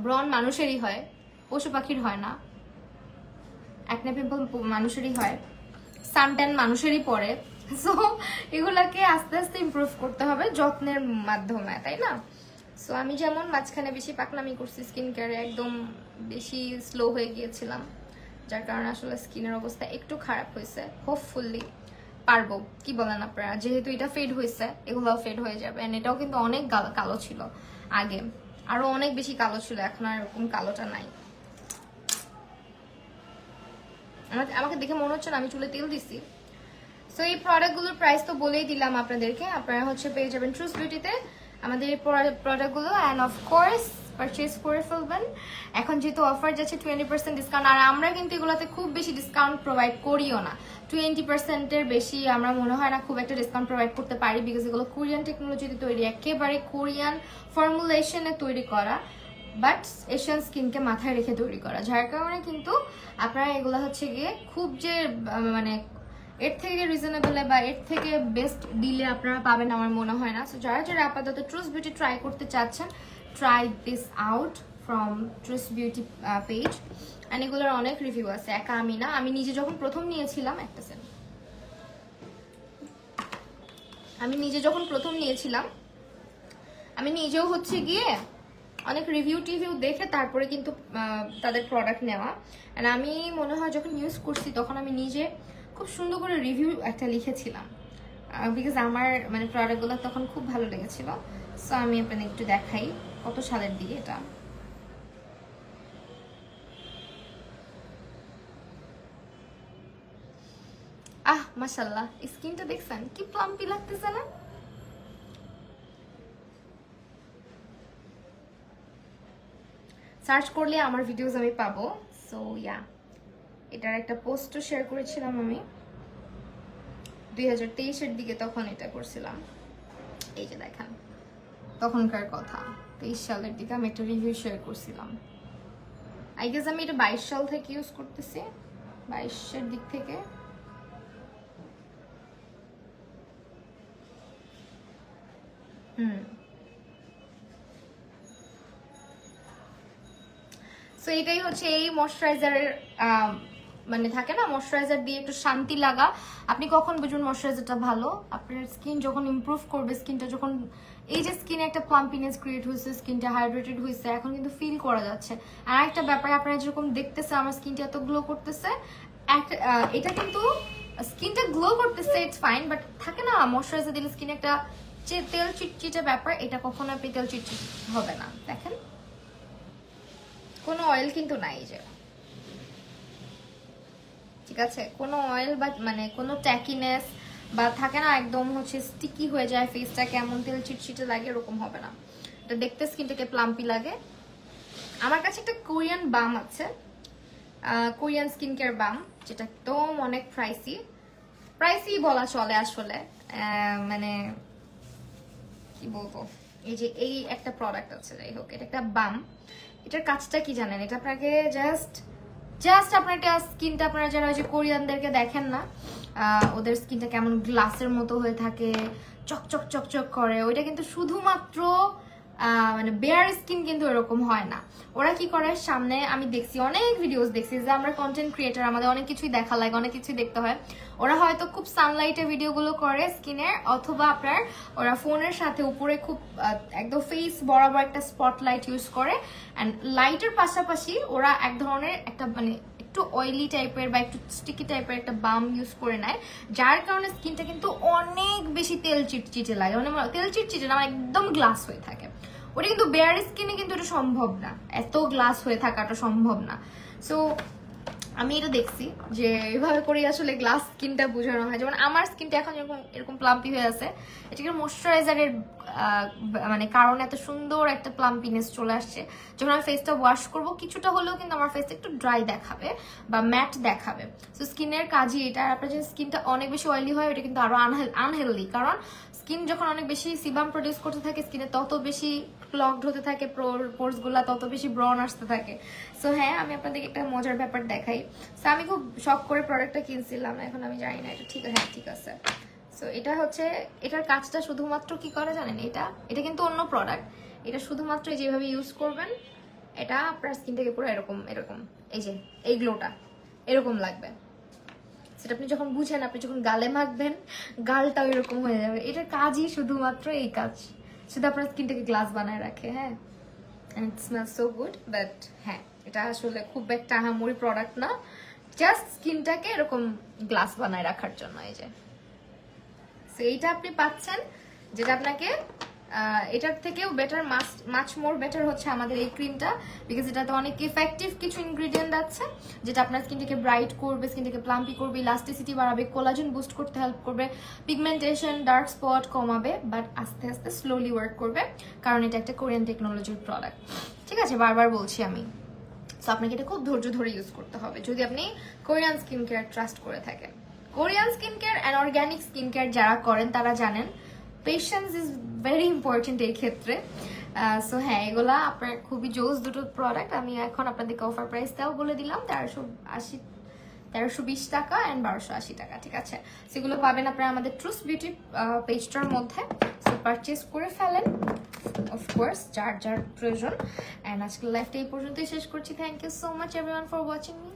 B: ব্রণ মানুষেরই হয়, পশু পাখির হয় না। অ্যাকনে পিম্পল মানুষেরই হয়, সানট্যান মানুষেরই পড়ে। সো এগুলাকে আস্তে আস্তে ইমপ্রুভ করতে হবে যত্নের মাধ্যমে, তাই না? সো আমি যেমন মাঝখানে বেশি পাকলামি করছি স্কিন কেয়ারে, একদম বেশি স্লো হয়ে গিয়েছিলাম, যার কারণে আসলে স্কিনের অবস্থা একটু খারাপ হয়েছে। হোপফুলি পারবো, কি বলেন আপনারা? যেহেতু এটা ফেড হয়েছে, এগুলোও ফেড হয়ে যাবে। এন্ড এটাও কিন্তু অনেক কালো ছিল আগে, আরো অনেক বেশি কালো ছিল, এখন আর এরকম কালোটা নাই। আমাকে দেখে মনে হচ্ছে না আমি চুলে তেল দিছি। সো এই প্রোডাক্টগুলোর প্রাইস তো বলেই দিলাম আপনাদেরকে। আপনারা হচ্ছে পেয়ে যাবেন ট্রুস বিউটিতে আমাদের এই প্রোডাক্টগুলো, অ্যান্ড অফকোর্স পারচেজ করে ফেলবেন। এখন যেহেতু অফার যাচ্ছে 20% ডিসকাউন্ট, আর আমরা কিন্তু এগুলোতে খুব বেশি ডিসকাউন্ট প্রোভাইড করিও না। 20%-এর বেশি আমরা মনে হয় না খুব একটা ডিসকাউন্ট প্রোভাইড করতে পারি, বিকজ এগুলো কোরিয়ান টেকনোলজিতে তৈরি, একেবারে কোরিয়ান ফর্মুলেশনে তৈরি করা, বাট এশিয়ান স্কিনকে মাথায় রেখে তৈরি করা, যার কারণে কিন্তু আপনারা এগুলো হচ্ছে গিয়ে খুব যে মানে এর থেকে রিজনেবল বা এর থেকে বেস্ট ডিলে আপনারা পাবেন আমার মনে হয় না। সো যারা যারা আপাতত ট্রুস বিউটি ট্রাই করতে চাচ্ছেন, try this out from truce beauty page. And এগুলোর অনেক রিভিউ আছে, একা আমি না, আমি নিজে যখন প্রথম নিয়েছিলাম, আমি নিজেও হচ্ছে গিয়ে অনেক রিভিউ টিভিউ দেখে তারপরে কিন্তু তাদের প্রোডাক্ট নেওয়া। আর আমি মনে হয় যখন ইউজ করছি তখন আমি নিজে খুব সুন্দর করে রিভিউ একটা লিখেছিলাম, বিকজ আমার মানে প্রোডাক্টগুলো তখন খুব ভালো লেগেছিল। সো আমি আপনাদের একটু দেখাই কত সালের দিকে এটা। মাশাআল্লাহ, স্কিনটা দেখছেন কি প্লাম্পি লাগতেছে না? সার্চ করলে আমার ভিডিওস আমি পাবো। সো ইয়া, এটার একটা পোস্টও শেয়ার করেছিলাম আমি 2023-এর দিকে, তখন এটা করছিলাম। এই যে দেখেন তখনকার কথা, 23 সালের দিকে আমি একটা রিভিউ শেয়ার করছিলাম। আই গেস আমি এটা 22 সাল থেকে ইউজ করতেছি, 22-এর দিক থেকে। সো এটাই হচ্ছে এই ময়শ্চারাইজারের মানে থাকে না, ময়শ্চারাইজার দিয়ে একটু শান্তি লাগা। আপনি কখন বুঝুন ময়শ্চারাইজারটা ভালো? আপনার স্কিন যখন ইমপ্রুভ করবে, স্কিনটা যখন এই যে স্কিনে একটা প্লাম্পিনেস ক্রিয়েট হয়েছে, স্কিনটা হাইড্রেটেড হয়েছে, এখন কিন্তু ফিল করা যাচ্ছে। আর একটা ব্যাপার, আপনারা যেরকম দেখতেছে আমার স্কিনটা এত গ্লো করতেছে, এটা কিন্তু স্কিনটা গ্লো করতেছে, ইটস ফাইন, বাট থাকে না ময়শ্চারাইজার দিলে স্কিনে একটা তেল চিটচিটে ব্যাপার, এটা কখনো আপনি তেল চিটচিট হবে না। দেখেন কোনো অয়েল কিন্তু নাই, যে ঠিক আছে, কোনো অয়েল বা মানে কোনো ট্যাকিনেস বা থাকে না একদম হচ্ছে স্টিকি হয়ে যায় ফেসটা, কেমন তেল চিটচিটে লাগে, এরকম হবে না। এটা দেখতে স্কিনটাকে প্লাম্পি লাগে। আমার কাছে একটা কোরিয়ান বাম আছে, কোরিয়ান স্কিন কেয়ার বাম, যেটা একদম অনেক প্রাইসি বলা চলে আসলে। মানে কি বলবো, এই যে এই একটা প্রোডাক্ট আছে, যাই হোক, এটা একটা বাম। এটার কাজটা কি জানেন? এটা আপনাকে জাস্ট আপনার একটা স্কিনটা, আপনারা যারা ওই যে কোরিয়ানদেরকে দেখেন না, ওদের স্কিনটা কেমন গ্লাসের মতো হয়ে থাকে, চকচক চকচক করে, ওইটা কিন্তু শুধুমাত্র মানে বেয়ার স্কিন কিন্তু এরকম হয় না। ওরা কি করে, সামনে আমি দেখছি অনেক ভিডিওস দেখছি যে আমরা কন্টেন্ট ক্রিয়েটার, আমাদের অনেক কিছুই দেখা লাগে, অনেক কিছুই দেখতে হয়। ওরা হয়তো খুব সানলাইটে ভিডিওগুলো করে স্কিনের, অথবা আপনার ওরা ফোনের সাথে উপরে খুব একদম ফেস বরাবর একটা স্পটলাইট ইউজ করে, অ্যান্ড লাইটের পাশাপাশি ওরা এক ধরনের একটা মানে একটু অয়েলি টাইপের বা একটু স্টিকি টাইপের একটা বাম ইউজ করে নেয়, যার কারণে স্কিনটা কিন্তু অনেক বেশি তেল চিটচিটে লাগে। মানে তেল চিটচিটে না, একদম গ্লাস হয়ে থাকে। ওটা কিন্তু বেয়ার স্কিনে কিন্তু এটা সম্ভব না, এত গ্লাস হয়ে থাকাটা সম্ভব না। সো আমি এটা দেখছি যে এইভাবে করে আসলে গ্লাস স্কিনটা বোঝানো হয়। যেমন আমার স্কিনটা এখন এরকম প্লাম্পি হয়ে আছে, এটাকে ময়শ্চারাইজারের মানে কারণে এত সুন্দর একটা প্লাম্পিনেস চলে আসছে। যখন আমি ফেসটা ওয়াশ করবো কিছুটা হলেও কিন্তু আমার ফেসটা একটু ড্রাই দেখাবে বা ম্যাট দেখাবে। সো স্কিনের কাজই এটা। আর আপনার যদি স্কিনটা অনেক বেশি অয়েলি হয় এটা কিন্তু আরো আনহেলদি, কারণ স্কিন যখন অনেক বেশি সিবাম প্রডিউস করতে থাকে স্কিনে তত বেশি ক্লগড হতে থাকে, পোরস গুলা তত বেশি ব্রন আসতে থাকে। সো হ্যাঁ, আমি আপনাদেরকে একটা মজার ব্যাপার দেখাই। সো আমি খুব শখ করে প্রোডাক্টটা কিনছিলাম, এখন আমি জানি না এটা ঠিক আছে। হ্যাঁ ঠিক আছে। সো এটা হচ্ছে, এটার কাজটা শুধুমাত্র কি করে জানেন, এটা কিন্তু অন্য প্রোডাক্ট। এটা শুধুমাত্র যেভাবে ইউজ করবেন এটা আপনার স্কিন থেকে পুরো এরকম এই যে এই গ্লোটা এরকম লাগবে। সেটা আপনি যখন বুঝেন, আপনি যখন গালে মাখবেন গালটাও এরকম হয়ে যাবে। এটার কাজই শুধুমাত্র এই কাজ, শুধু আপনার স্কিনটাকে গ্লাস বানায় রাখে। হ্যাঁ, and it smells so good, but হ্যাঁ এটা আসলে খুব একটা আহামরি প্রোডাক্ট না, জাস্ট স্কিনটাকে এরকম গ্লাস বানায় রাখার জন্য। এই যে সো এইটা আপনি পাচ্ছেন, যেটা আপনাকে এটার থেকেও বেটার, মাচ মোর বেটার হচ্ছে আমাদের এই ক্রিমটা, বিকজ এটাতে অনেক ইফেক্টিভ কিছু ইনগ্রিডিয়েন্ট আছে যেটা আপনার স্কিনটাকে ব্রাইট করবে, স্কিনটাকে প্লাম্পি করবে, ইলাস্টিসিটি বাড়াবে, কোলাজেন বুস্ট করতে হেল্প করবে, পিগমেন্টেশন, ডার্ক স্পট কমাবে, বাট আস্তে আস্তে স্লোলি ওয়ার্ক করবে, কারণ এটা একটা কোরিয়ান টেকনোলজির প্রোডাক্ট। ঠিক আছে, বারবার বলছি আমি। সো আপনাকে এটা খুব ধৈর্য ধরে ইউজ করতে হবে যদি আপনি কোরিয়ান স্কিন কেয়ার ট্রাস্ট করে থাকেন। Korean skin care and organic skin care যারা করেন তারা জানেন পেশেন্স ইজ ভেরি ইম্পর্টেন্ট এই ক্ষেত্রে। সো হ্যাঁ, এগুলা আপনার খুবই জোস দুটো প্রোডাক্ট। আমি এখন আপনাদেরকে অফার প্রাইসটাও বলে দিলাম, 1320 টাকা অ্যান্ড 1280 টাকা। ঠিক আছে, সেগুলো পাবেন আপনারা আমাদের ট্রুস বিউটি পেজটার মধ্যে। সো পারচেস করে ফেলেন অফকোর্স যার যার প্রয়োজন। অ্যান্ড আজকের লাইফটা এই পর্যন্তই শেষ করছি। Thank you so much everyone for watching me.